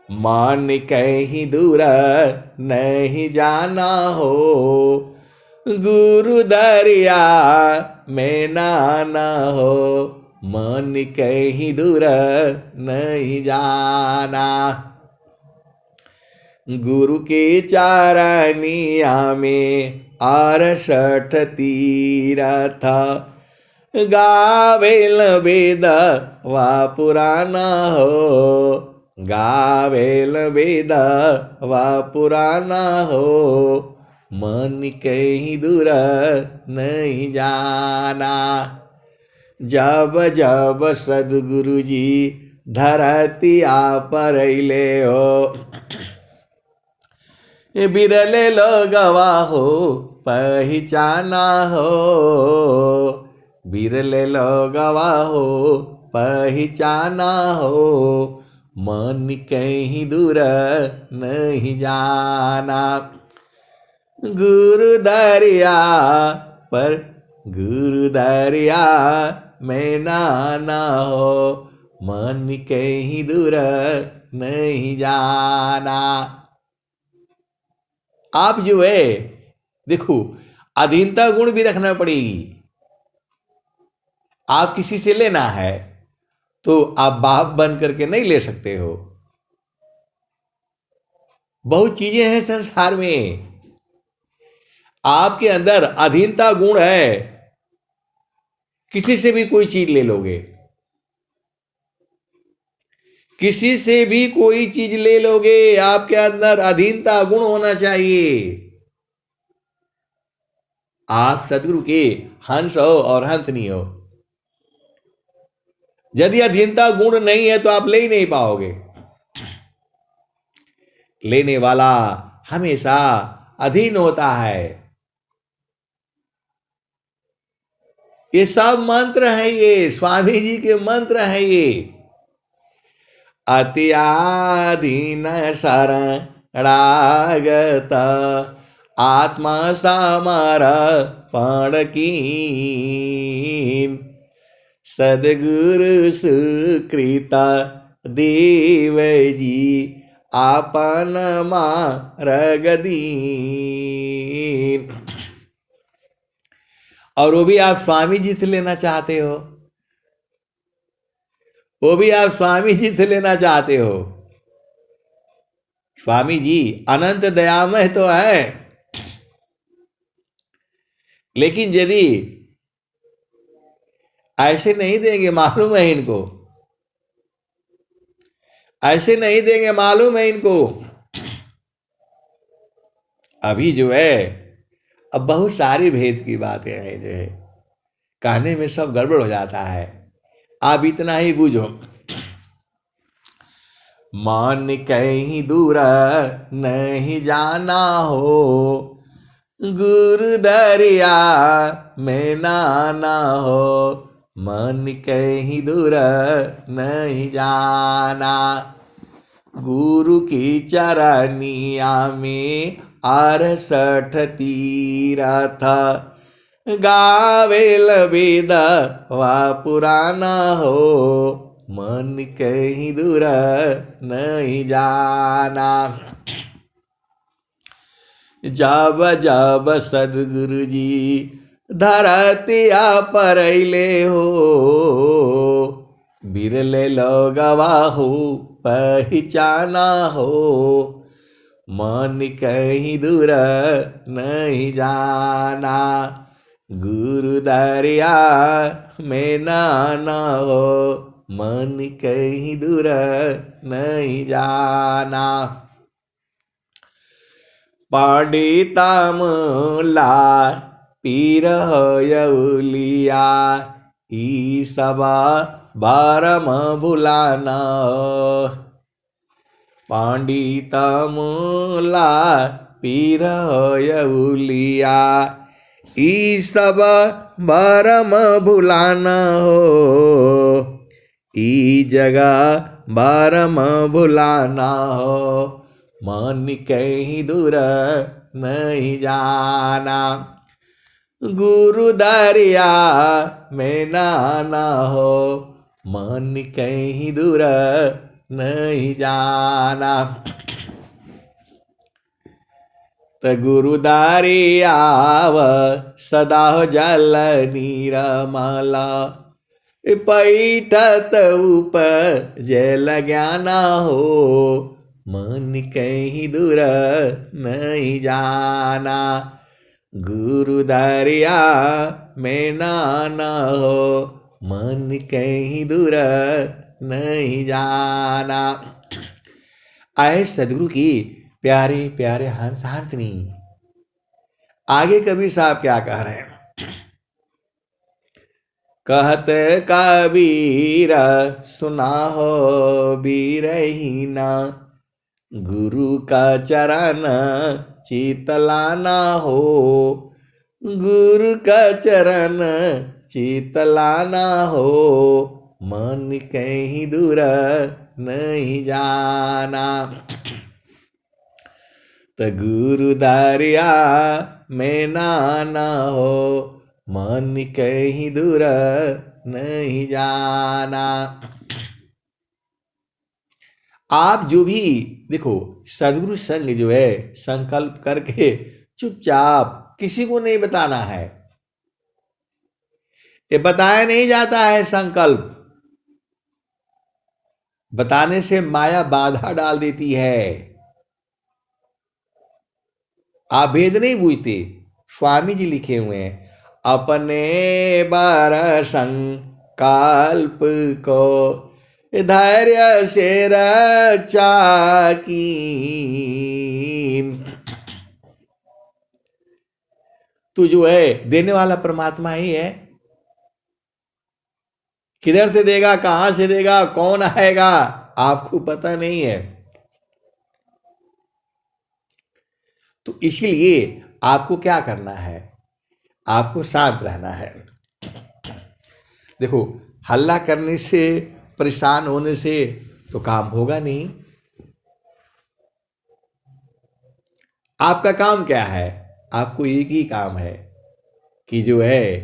मान कहीं दूर नहीं जाना हो, गुरु दरिया में नाना हो। मन कहीं दूर नहीं जाना, गुरु के चारनिया में 68 तीरथ गावेल वेद वा पुराना हो। गावेल वेद वा पुराना हो, मन कहीं दूर नहीं जाना। जब जब सदगुरु जी धरती पर अइले हो, बिरले लोगवा हो पहचाना हो। बिरले लोगवा हो पहचाना हो, मन कहीं दूर नहीं जाना। गुरु दरिया पर गुरु दरिया में नाना हो, मन कहीं दूर नहीं जाना। आप जो है देखो अधीनता गुण भी रखना पड़ेगी। आप किसी से लेना है तो आप बाप बन करके नहीं ले सकते हो। बहुत चीजें हैं संसार में। आपके अंदर अधीनता गुण है, किसी से भी कोई चीज ले लोगे। किसी से भी कोई चीज ले लोगे, आपके अंदर अधीनता गुण होना चाहिए। आप सदगुरु के हंस हो और हंसनी हो। यदि अधीनता गुण नहीं है तो आप ले ही नहीं पाओगे। लेने वाला हमेशा अधीन होता है। ये सब मंत्र है, ये स्वामी जी के मंत्र है ये। अत्याधीन शरणागत आत्मा समर्पण कीन, सदगुरु सुकृत देव जी आपन मार्ग दीन। और वो भी आप स्वामी जी से लेना चाहते हो, वो भी आप स्वामी जी से लेना चाहते हो। स्वामी जी अनंत दयामय तो है, लेकिन यदि ऐसे नहीं देंगे, मालूम है इनको, ऐसे नहीं देंगे, मालूम है इनको। अभी जो है, अब बहुत सारी भेद की बातें हैं, जो है कहने में सब गड़बड़ हो जाता है। आप इतना ही बूझो, मान कहीं दूर नहीं जाना हो, गुरु दरिया में नाना हो। मन कहीं दूर नहीं जाना, गुरु की चरनिया में 68 तीरथ, गावेल वेद वा पुराना हो। मन कहीं दूर नहीं जाना, जब जब सदगुरु जी धरतिया परैले हो, बिरले लोगवा हो पहचाना हो। मन कहीं दूर नहीं जाना, गुरु दरिया में नाना हो। मन कहीं दूर नहीं जाना, पंडिता मुला पीर यौलिया, ई सबा बारम भुलाना। पंडिता मुला पीर यौलिया, ई सब बारम भुलाना हो। ई जगह बारम भुलाना हो। मन कहीं दूर नहीं जाना, गुरु दरिया में नाना हो। मन कहीं दूर नहीं जाना, त गुरु दरियाव सदा हो जल नीरमला, पैठत ऊपर जल ज्ञाना हो। मन कहीं दूर नहीं जाना, गुरु दरिया में नाना हो। मन कहीं दूर नहीं जाना। आए सदगुरु की प्यारे प्यारे हंस हाथनी। आगे कबीर साहब क्या कह रहे हैं? कहत कबीर सुना हो बीरहीना, गुरु का चरण चितलाना हो। गुरु का चरण चितलाना हो। मन कहीं दूर नहीं जाना, त गुरु दरिया में नाना हो। मन कहीं दूर नहीं जाना। आप जो भी देखो, सदगुरु संग जो है संकल्प करके चुपचाप किसी को नहीं बताना है। ये बताया नहीं जाता है। संकल्प बताने से माया बाधा डाल देती है। आप भेद नहीं बूझते। स्वामी जी लिखे हुए हैं, अपने बार संकल्प को धैर्य से रक्षा की। तू जो है देने वाला परमात्मा ही है। किधर से देगा, कहां से देगा, कौन आएगा, आपको पता नहीं है। तो इसीलिए आपको क्या करना है, आपको शांत रहना है। देखो, हल्ला करने से, परेशान होने से तो काम होगा नहीं। आपका काम क्या है, आपको एक ही काम है कि जो है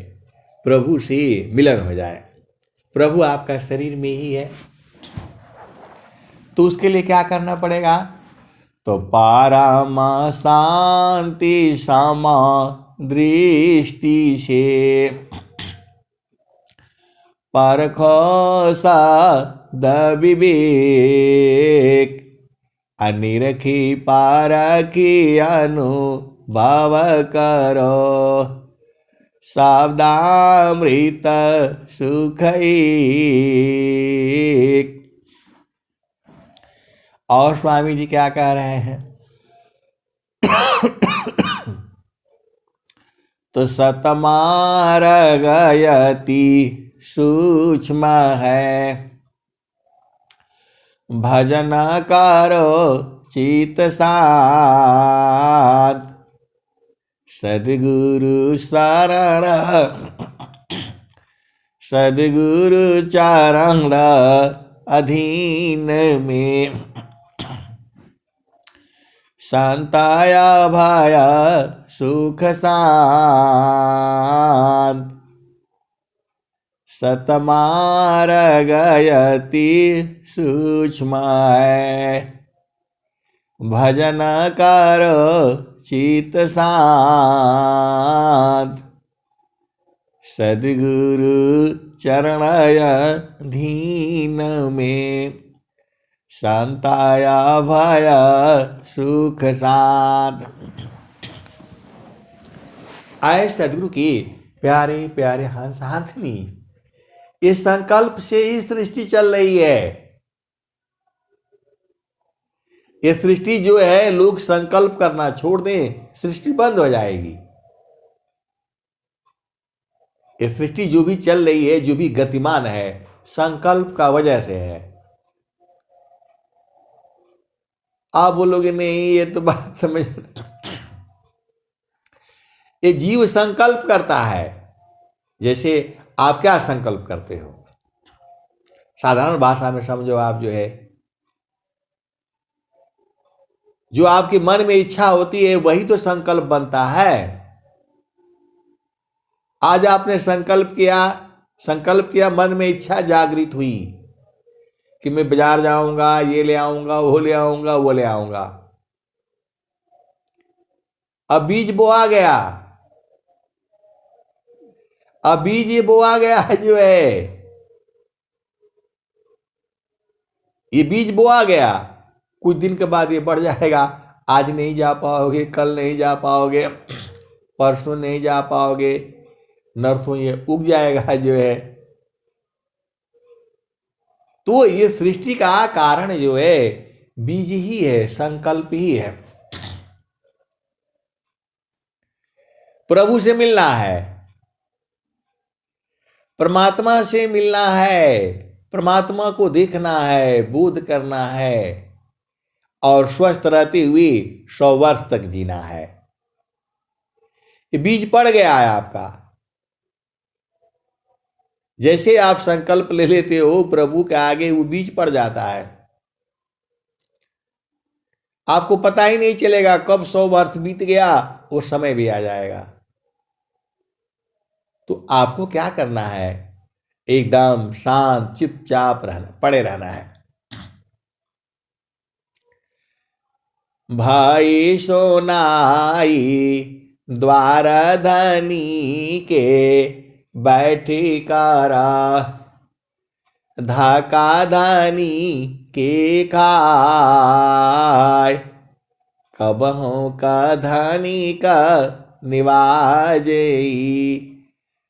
प्रभु से मिलन हो जाए। प्रभु आपका शरीर में ही है, तो उसके लिए क्या करना पड़ेगा, तो पारमा शांति समा दृष्टि से परखो सद विवेक, अनिरखी पारखी अनुभव करो, शब्दामृत सुख एक। और स्वामी जी क्या कह रहे हैं, तो सतमार गयति सूक्ष्म है, भजन करो चित शांत, सद्गुरु शरण सद्गुरु चरण अधीन में, शांताया भय सुख शांत, सतमार गयति सूक्ष्म है, भजन करो चित शांत, सद्गुरु चरण अधीन में, शांताया भय सुख शांत। आए सदगुरु की प्यारे प्यारे हंस हंसनी, इस संकल्प से ही सृष्टि चल रही है। ये सृष्टि जो है, लोग संकल्प करना छोड़ दें, सृष्टि बंद हो जाएगी। ये सृष्टि जो भी चल रही है, जो भी गतिमान है, संकल्प का वजह से है। आप बोलोगे नहीं, ये तो बात समझ, ये जीव संकल्प करता है। जैसे आप क्या संकल्प करते हो, साधारण भाषा में समझो, आप जो है, जो आपके मन में इच्छा होती है वही तो संकल्प बनता है। आज आपने संकल्प किया, मन में इच्छा जागृत हुई कि मैं बाजार जाऊंगा, ये ले आऊंगा, वो ले आऊंगा, वो ले आऊंगा। अब बीज बोआ गया, अब बीज ये बोआ गया है जो है, ये बीज बोआ गया, कुछ दिन के बाद ये बढ़ जाएगा। आज नहीं जा पाओगे, कल नहीं जा पाओगे, परसों नहीं जा पाओगे, नरसों ये उग जाएगा जो है। तो ये सृष्टि का कारण जो है बीज ही है, संकल्प ही है। प्रभु से मिलना है, परमात्मा से मिलना है, परमात्मा को देखना है, बोध करना है और स्वस्थ रहते हुए 100 वर्ष तक जीना है। ये बीज पड़ गया है आपका। जैसे आप संकल्प ले लेते हो प्रभु के आगे, वो बीज पड़ जाता है। आपको पता ही नहीं चलेगा कब 100 वर्ष बीत गया, वो समय भी आ जाएगा। तो आपको क्या करना है, एकदम शांत चुपचाप रहना, पड़े रहना है। भाई सोनाई द्वार धनी के बैठी कारा, धाका धनी के खाय, कबहों का धनी का निवाजेई,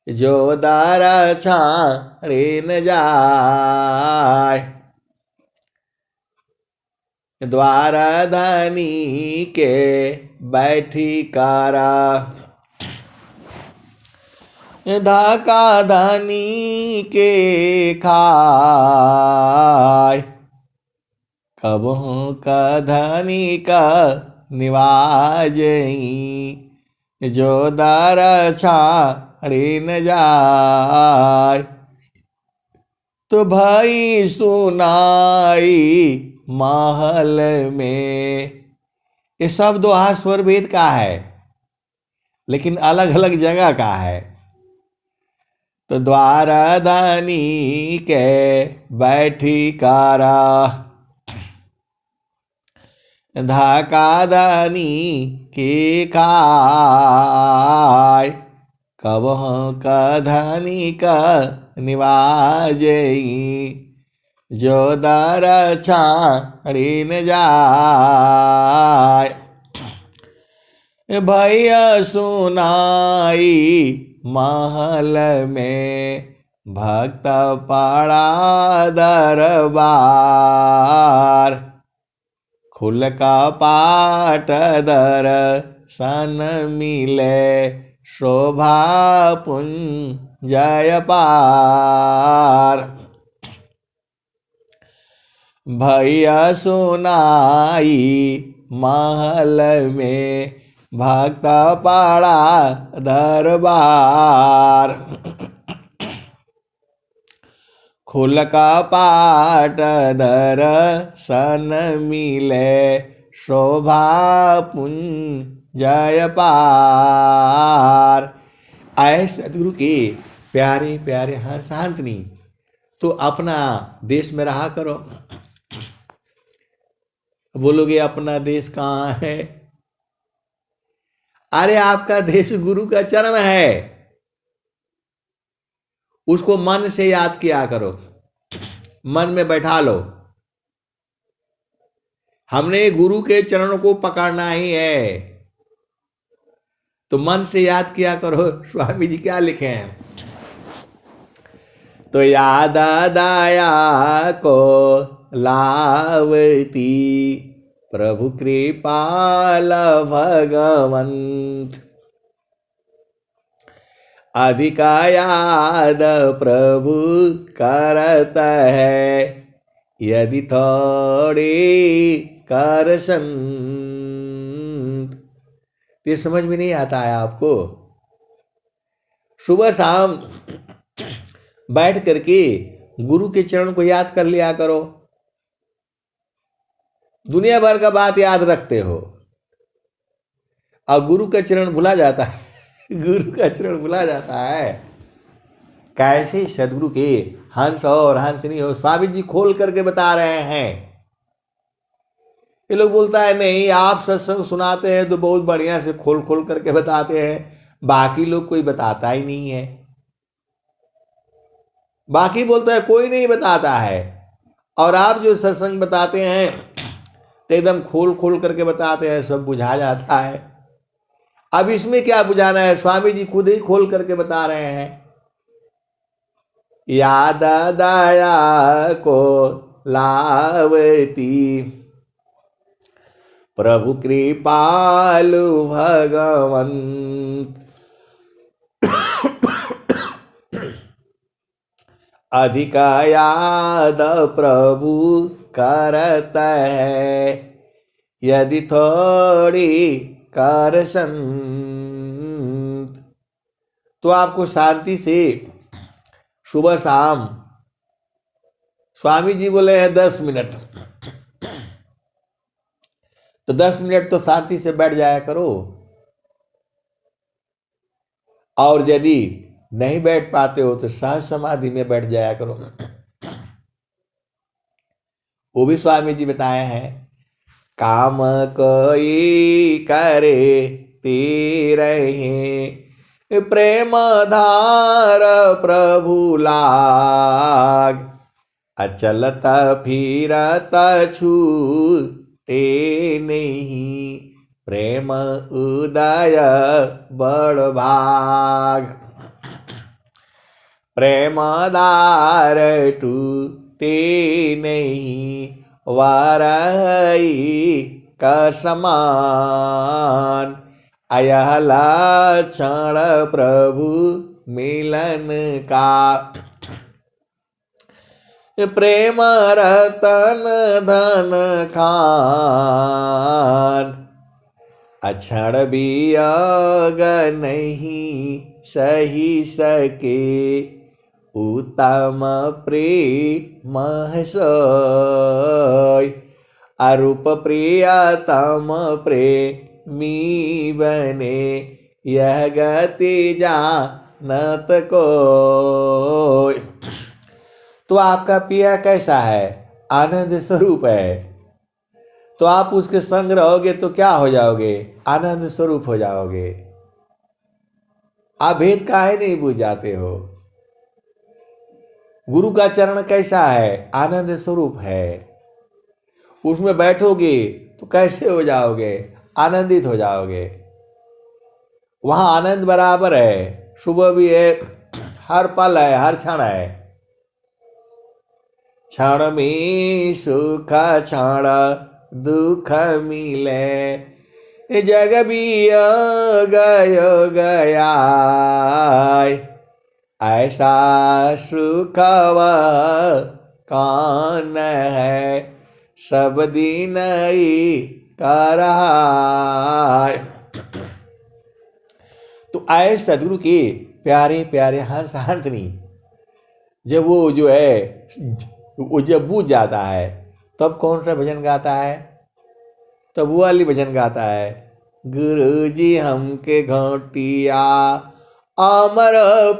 जो दारा छाड़े न जाय, द्वार धनी के बैठी कारा। धका धनी के खाय, कबहू का धनी का निवाजई, जो दर छाड़ी न जाय। तो भाई सुनाई महल में, ये सब दोहा स्वर भेद का है, लेकिन अलग अलग जगह का है। तो द्वारा दानी के बैठी कारा, धका दानी की खाय, कबहू का धनी का निवाजई, जो दर छाड़ी न जाय। भैया सुनाई महल में, भक्त पड़ा दरबार, खुल का पाट दर्शन मिले, शोभा पुंज जय पार। भैया सुनाई महल में, भक्त पड़ा दरबार, खुल का पाट दर्शन मिले, शोभा पुंज जय पार। आए सदगुरु के प्यारे प्यारे हंसांतनी, तो अपना देश में रहा करो। बोलोगे अपना देश कहाँ है? अरे आपका देश गुरु का चरण है, उसको मन से याद किया करो, मन में बैठा लो। हमने गुरु के चरणों को पकड़ना ही है, तो मन से याद किया करो। स्वामी जी क्या लिखे हैं? तो याद दया को लावती, प्रभु कृपाल भगवंत, अधिका याद प्रभु करत है, यदि थोड़ी कर संत। ये समझ में नहीं आता है आपको? सुबह शाम बैठ करके गुरु के चरण को याद कर लिया करो। दुनिया भर का बात याद रखते हो और गुरु का चरण भुला जाता है। गुरु का चरण भुला जाता है। कैसे सदगुरु के हंस और हंसनी हो, स्वामी जी खोल करके बता रहे हैं। ये लोग बोलता है नहीं, आप सत्संग सुनाते हैं तो बहुत बढ़िया से खोल खोल करके बताते हैं, बाकी लोग कोई बताता ही नहीं है। बाकी बोलता है कोई नहीं बताता है, और आप जो सत्संग बताते हैं तो एकदम खोल खोल करके बताते हैं, सब बुझा जाता है। अब इसमें क्या बुझाना है? स्वामी जी खुद ही खोल करके बता रहे हैं। याद दया को लावती, प्रभु कृपालु भगवंत, अधिका याद प्रभु करत है, यदि थोड़ी कर संत। तो आपको शांति से सुबह शाम, स्वामी जी बोले हैं 10 मिनट, तो 10 मिनट तो शांति से बैठ जाया करो। और यदि नहीं बैठ पाते हो तो सहज समाधि में बैठ जाया करो। वो भी स्वामी जी बताए हैं। काम कोई करे तीरहे, प्रेम धार प्रभु लाग, अचलत फिरत छूटे नहीं, प्रेम उदय बड़ भाग। प्रेम दार टूटे नहीं, वारई का समान, अयह लक्षण प्रभु मिलन का। प्रेम रतन धन खान, अक्षण भी आग नहीं सही सके, उत्तम प्रेम सोय। अरूप प्रियतम प्रेमी बने, यह गति जानत कोय। तो आपका पिया कैसा है? आनंद स्वरूप है। तो आप उसके संग रहोगे तो क्या हो जाओगे? आनंद स्वरूप हो जाओगे। आप भेद काहे नहीं बुझ जाते हो? गुरु का चरण कैसा है? आनंद स्वरूप है। उसमें बैठोगे तो कैसे हो जाओगे? आनंदित हो जाओगे। वहां आनंद बराबर है, सुबह भी है, हर पल है, हर क्षण है। क्षण में सुख क्षण दुख मिले, जग भी गयो गया, ऐसा सुख कौन है, सब दिन ही कर रहा है। तो आए सदगुरु के प्यारे प्यारे हंस हंसनी, जब वो जो है वो जब बूझ जाता है तब कौन सा भजन गाता है? तब वो वाली भजन गाता है, गुरु जी हमके घोटिया अमर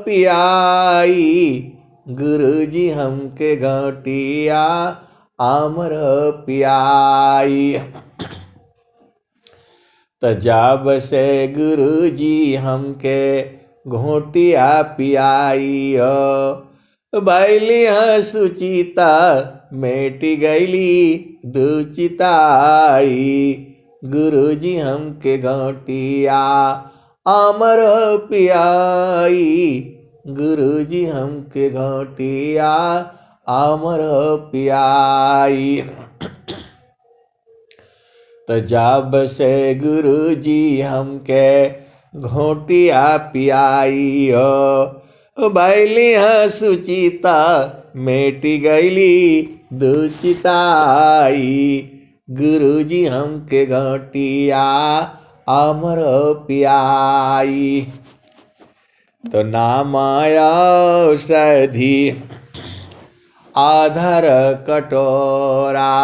पियाई, गुरु जी हमके घोटिया अमर पियाई। तो जब से गुरु जी हमके घोटिया पियाई हो, बैली सुचिता मेटी गैली दुचिताई, गुरु जी हमके घोटिया अमर पियाई, गुरु जी हमके घोटिया अमर पियाई। तो जब से गुरु जी हमके घोटिया पियाई हो, बैली सुचिता मेटी गैली दुचिताई, गुरु जी हमके घोटिया अमर पियाई। तो नाम औषधि आधर कटोरा,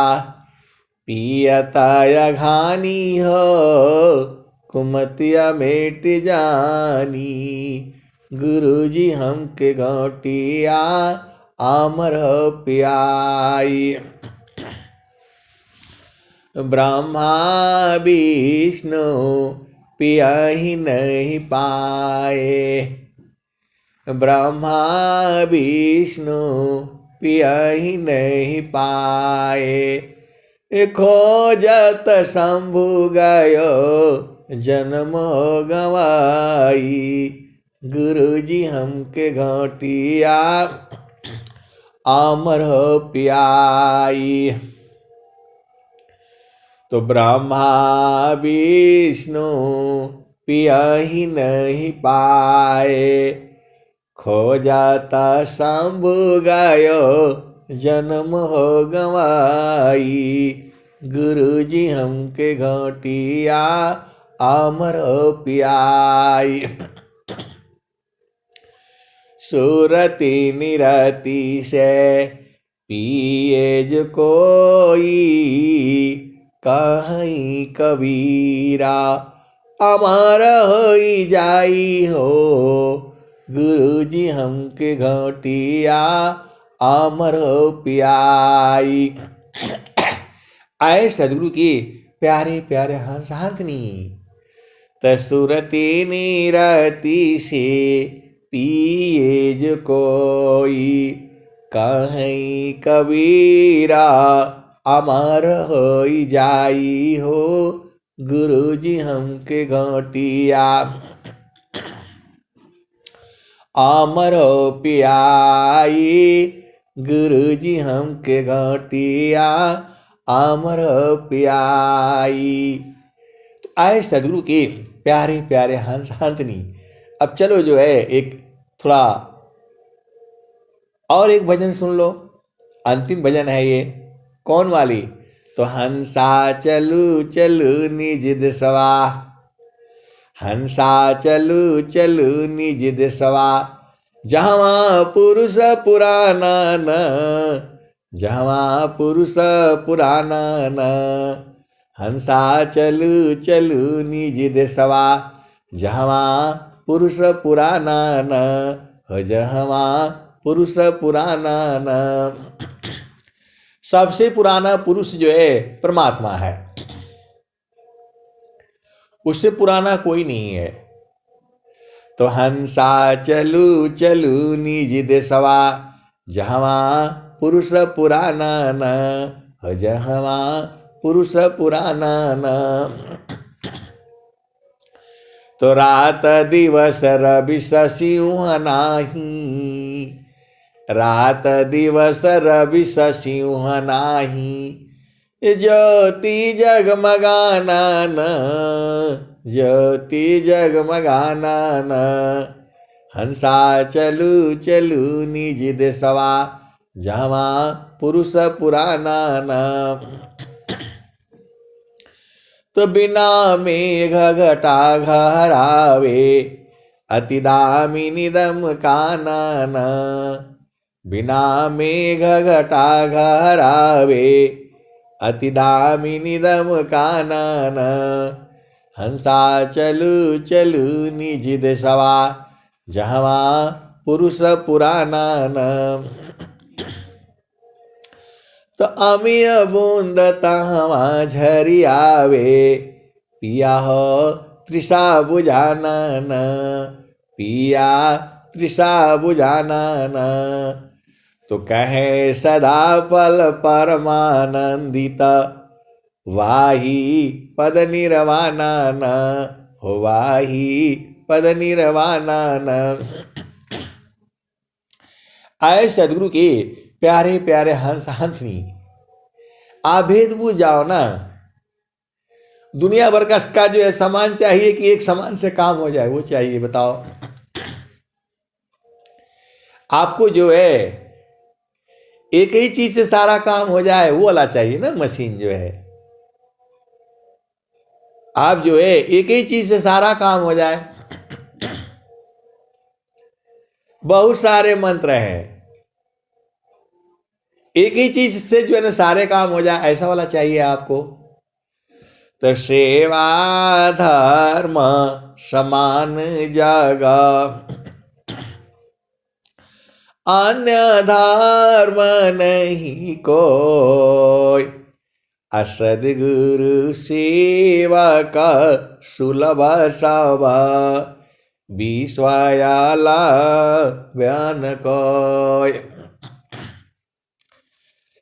पियता घानी हो कुमतिया मेट जानी, गुरु जी हमके घोटिया अमर पियाई। ब्रह्मा विष्णु पिया ही नहीं पाए, ब्रह्मा विष्णु पिया ही नहीं पाए, खोजत शंभु गयो जन्म गवाई, गुरु जी हमके घोटिया अमर पियाई। तो ब्रह्मा विष्णु पिया ही नहीं पाए, खोजता शंभु गयो जन्म हो गवाई, गुरु जी हमके घोटिया अमर पियाई। सुरति निरति से पिए जो कोई, कहीं कबीरा अमर होई जाई हो, गुरु जी हमके घोटिया अमर पियाई। आए सदगुरु के प्यारे प्यारे हंस हंसनी, तसुरति निरति से पिए जो कोई, कहीं कबीरा अमर होई जाई हो, गुरु जी हमके घोटिया अमर पियाई, गुरु जी हमके घोटिया अमर पियाई। तो आए सदगुरु के प्यारे प्यारे हंस हंसनी। अब चलो जो है एक थोड़ा और एक भजन सुन लो, अंतिम भजन है ये। कौन वाली? तो हंसा चलू चलू निज देशवा, हंसा चलू चलू निज देशवा, जहाँ पुरुष पुराना न, जहाँ पुरुष पुराना न, हंसा चलू चलू निज देशवा, जहाँ पुरुष पुराना न, हो जहाँ पुरुष पुराना न। सबसे पुराना पुरुष जो है परमात्मा है, उससे पुराना कोई नहीं है। तो हंसा चलू चलू निज देशवा, जहाँ पुरुष पुराना न, जहाँ पुरुष पुराना न। तो रात दिवस रवि सिंह नाही, रात दिवस रवि सिंह नाही, ज्योति जगमगाना न, ज्योति जगमगाना न, हंसा चलू चलू निज देशवा, जहाँ पुरुष पुराना न। तो बिना मेघ घटा घरावे, अति दामिनी दम कानन, बिना मेघ घटा घरावे, अति दामिनी दम कानन, हंसा चलू चलू निज देशवा, जहाँ पुरुष पुराना न। तो अमिय बूंद तहवा झरी आवे, पिया हो तृषा बुझाना न, पिया तृषा बुझाना न। तो कहे सदा पल परमानंदित, वाही पद निर्वाणा न, हो वाही पद निर्वाणा न। आए सदगुरु के प्यारे प्यारे हंस हंसनी, आप भेद बूझ जाओ ना। दुनिया भर का जो है सामान चाहिए कि एक सामान से काम हो जाए, वो चाहिए। बताओ, आपको जो है एक ही चीज से सारा काम हो जाए, वो वाला चाहिए ना मशीन जो है। आप जो है एक ही चीज से सारा काम हो जाए, बहुत सारे मंत्र हैं, एक ही चीज से जो है ना सारे काम हो जाए, ऐसा वाला चाहिए आपको। तो सेवा धर्म समान जगह, अन्य धर्म नहीं कोई, असदगुरु सेवा का सुलभ सब, विश्वयाला बयान कोई।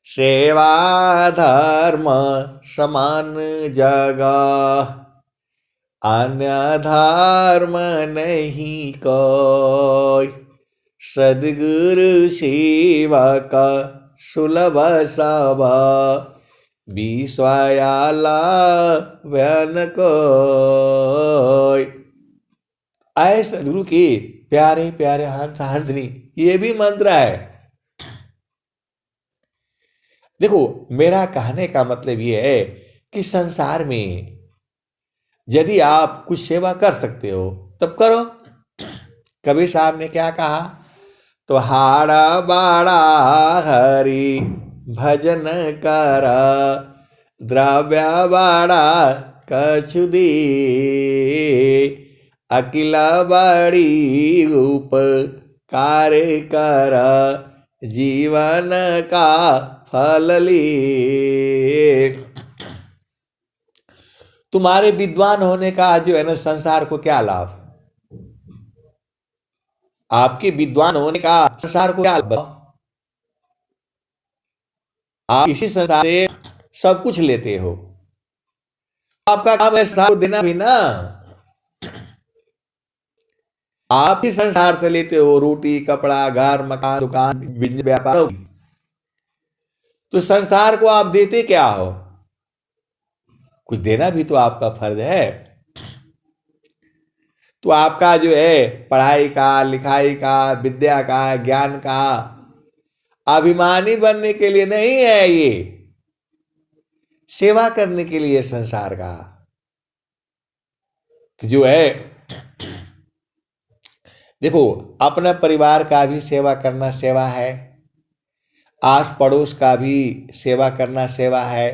सेवा धर्म समान जगह, अन्य धर्म नहीं कोई, सदगुरु सेवा का सुलभ सब, विश्वयाला बयान कोई। आए सदगुरु के प्यारे प्यारे हंस हंसनी, ये भी मंत्र है। देखो, मेरा कहने का मतलब ये है कि संसार में यदि आप कुछ सेवा कर सकते हो तब करो। कबीर साहब ने क्या कहा? तो हाड़ा बाड़ा हरि भजन कर, द्रव्य बाड़ा कछु दे, अकिला बड़ी उपकार कर, जीवन का फल ले। तुम्हारे विद्वान होने का जो है ना संसार को क्या लाभ? आपके विद्वान होने का संसार को क्या लाभ? आप इसी संसार से सब कुछ लेते हो, आपका काम है संसार को देना भी ना। आप ही संसार से लेते हो, रोटी कपड़ा घर मकान दुकान बिजनेस व्यापार, तो संसार को आप देते क्या हो? कुछ देना भी तो आपका फर्ज है। तो आपका जो है पढ़ाई का, लिखाई का, विद्या का, ज्ञान का अभिमानी बनने के लिए नहीं है, ये सेवा करने के लिए संसार का। कि जो है देखो, अपना परिवार का भी सेवा करना सेवा है, आस पड़ोस का भी सेवा करना सेवा है।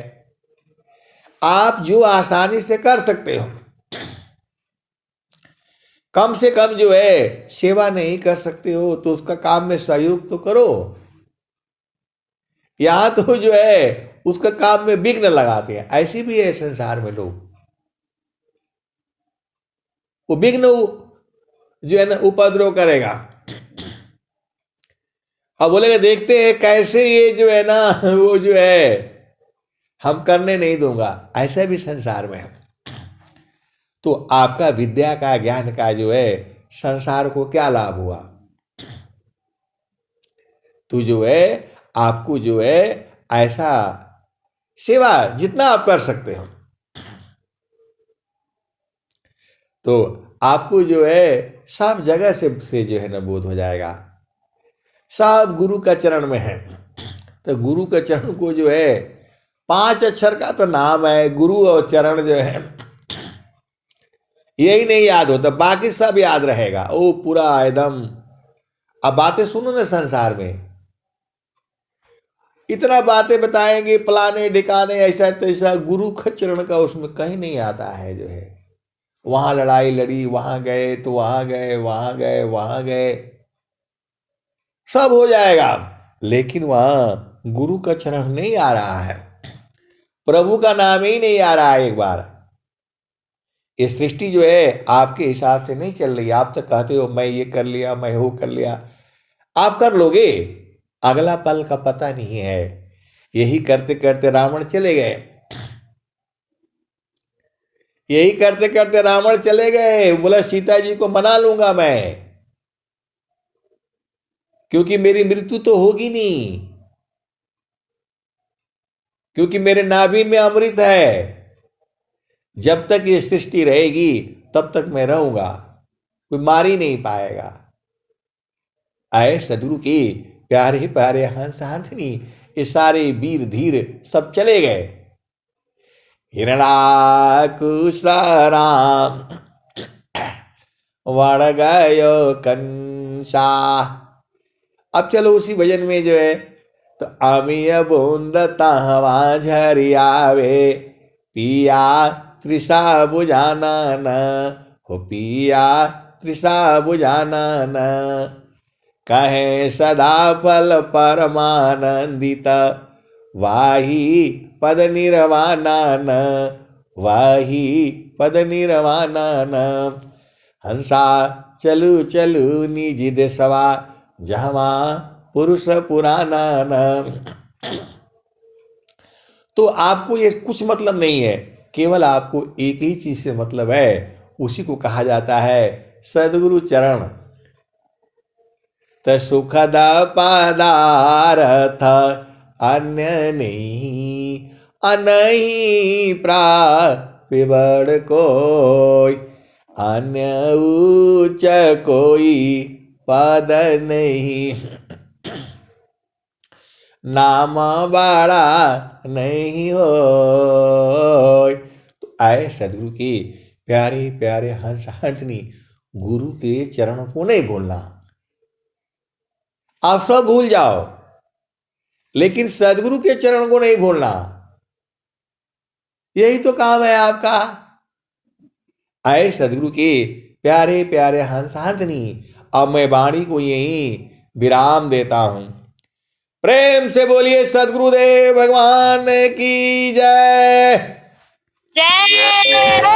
आप जो आसानी से कर सकते हो, कम से कम जो है सेवा नहीं कर सकते हो तो उसका काम में सहयोग तो करो। यहां तो जो है उसका काम में विघ्न लगाते हैं। ऐसे भी है संसार में लोग, वो विघ्न जो है ना उपद्रव करेगा। अब बोलेगा देखते हैं कैसे ये जो है ना वो जो है हम करने नहीं दूंगा, ऐसा भी संसार में है। तो आपका विद्या का, ज्ञान का जो है संसार को क्या लाभ हुआ? तो जो है आपको जो है ऐसा सेवा जितना आप कर सकते हो, तो आपको जो है सब जगह से जो है ना बोध हो जाएगा। सब गुरु का चरण में है। तो गुरु का चरण को जो है 5 अक्षर का तो नाम है, गुरु और चरण जो है यही नहीं याद होता, बाकी सब याद रहेगा। ओ पूरा एकदम। अब बातें सुनो ना, संसार में इतना बातें बताएंगे, फलाने ढिकाने ऐसा तैसा, गुरु का चरण का उसमें कहीं नहीं आता है। जो है वहां लड़ाई लड़ी, वहां गए तो वहां गए, वहां गए, वहां गए, सब हो जाएगा, लेकिन वहां गुरु का चरण नहीं आ रहा है, प्रभु का नाम ही नहीं आ रहा है। एक बार ये सृष्टि जो है आपके हिसाब से नहीं चल रही। आप तो कहते हो मैं ये कर लिया, मैं वो कर लिया, आप कर लोगे, अगला पल का पता नहीं है। यही करते करते रावण चले गए, यही करते करते रावण चले गए। बोला सीता जी को मना लूंगा मैं, क्योंकि मेरी मृत्यु तो होगी नहीं, क्योंकि मेरे नाभि में अमृत है। जब तक ये सृष्टि रहेगी तब तक मैं रहूंगा, कोई मार ही नहीं पाएगा। आए सदगुरु के प्यारे प्यारे हंस हंसनी, ये सारे वीर धीर सब चले गए। हिरणाकुशराम वण गयो कंसा। अब चलो उसी भजन में जो है, तो अमीय बूंद तहवा झरियावे, पिया तृषा बुझाना न हो, पिया तृषा बुझाना न। कहे सदा फल परमानंदित, वाही पद निर्वाणा न, वाही पद निर्वाणा न। हंसा चलू चलू निज देशवा, जहवा पुरुष पुराना न। तो आपको ये कुछ मतलब नहीं है, केवल आपको एक ही चीज से मतलब है, उसी को कहा जाता है सदगुरु चरण। त सुखद पदार्थ अन्य नहीं, अनही प्रापिबड़ कोई, अन्य उच्च कोई पद नहीं, नाम बड़ा नहीं हो। तो आए सदगुरु के प्यारे प्यारे हंस हंसनी, गुरु के चरण को नहीं भूलना। आप सब भूल जाओ, लेकिन सदगुरु के चरण को नहीं भूलना। यही तो काम है आपका। आए सदगुरु के प्यारे प्यारे हंस हंसनी। अब मैं वाणी को यही विराम देता हूं। प्रेम से बोलिए सदगुरुदेव भगवान की जय। जय जय।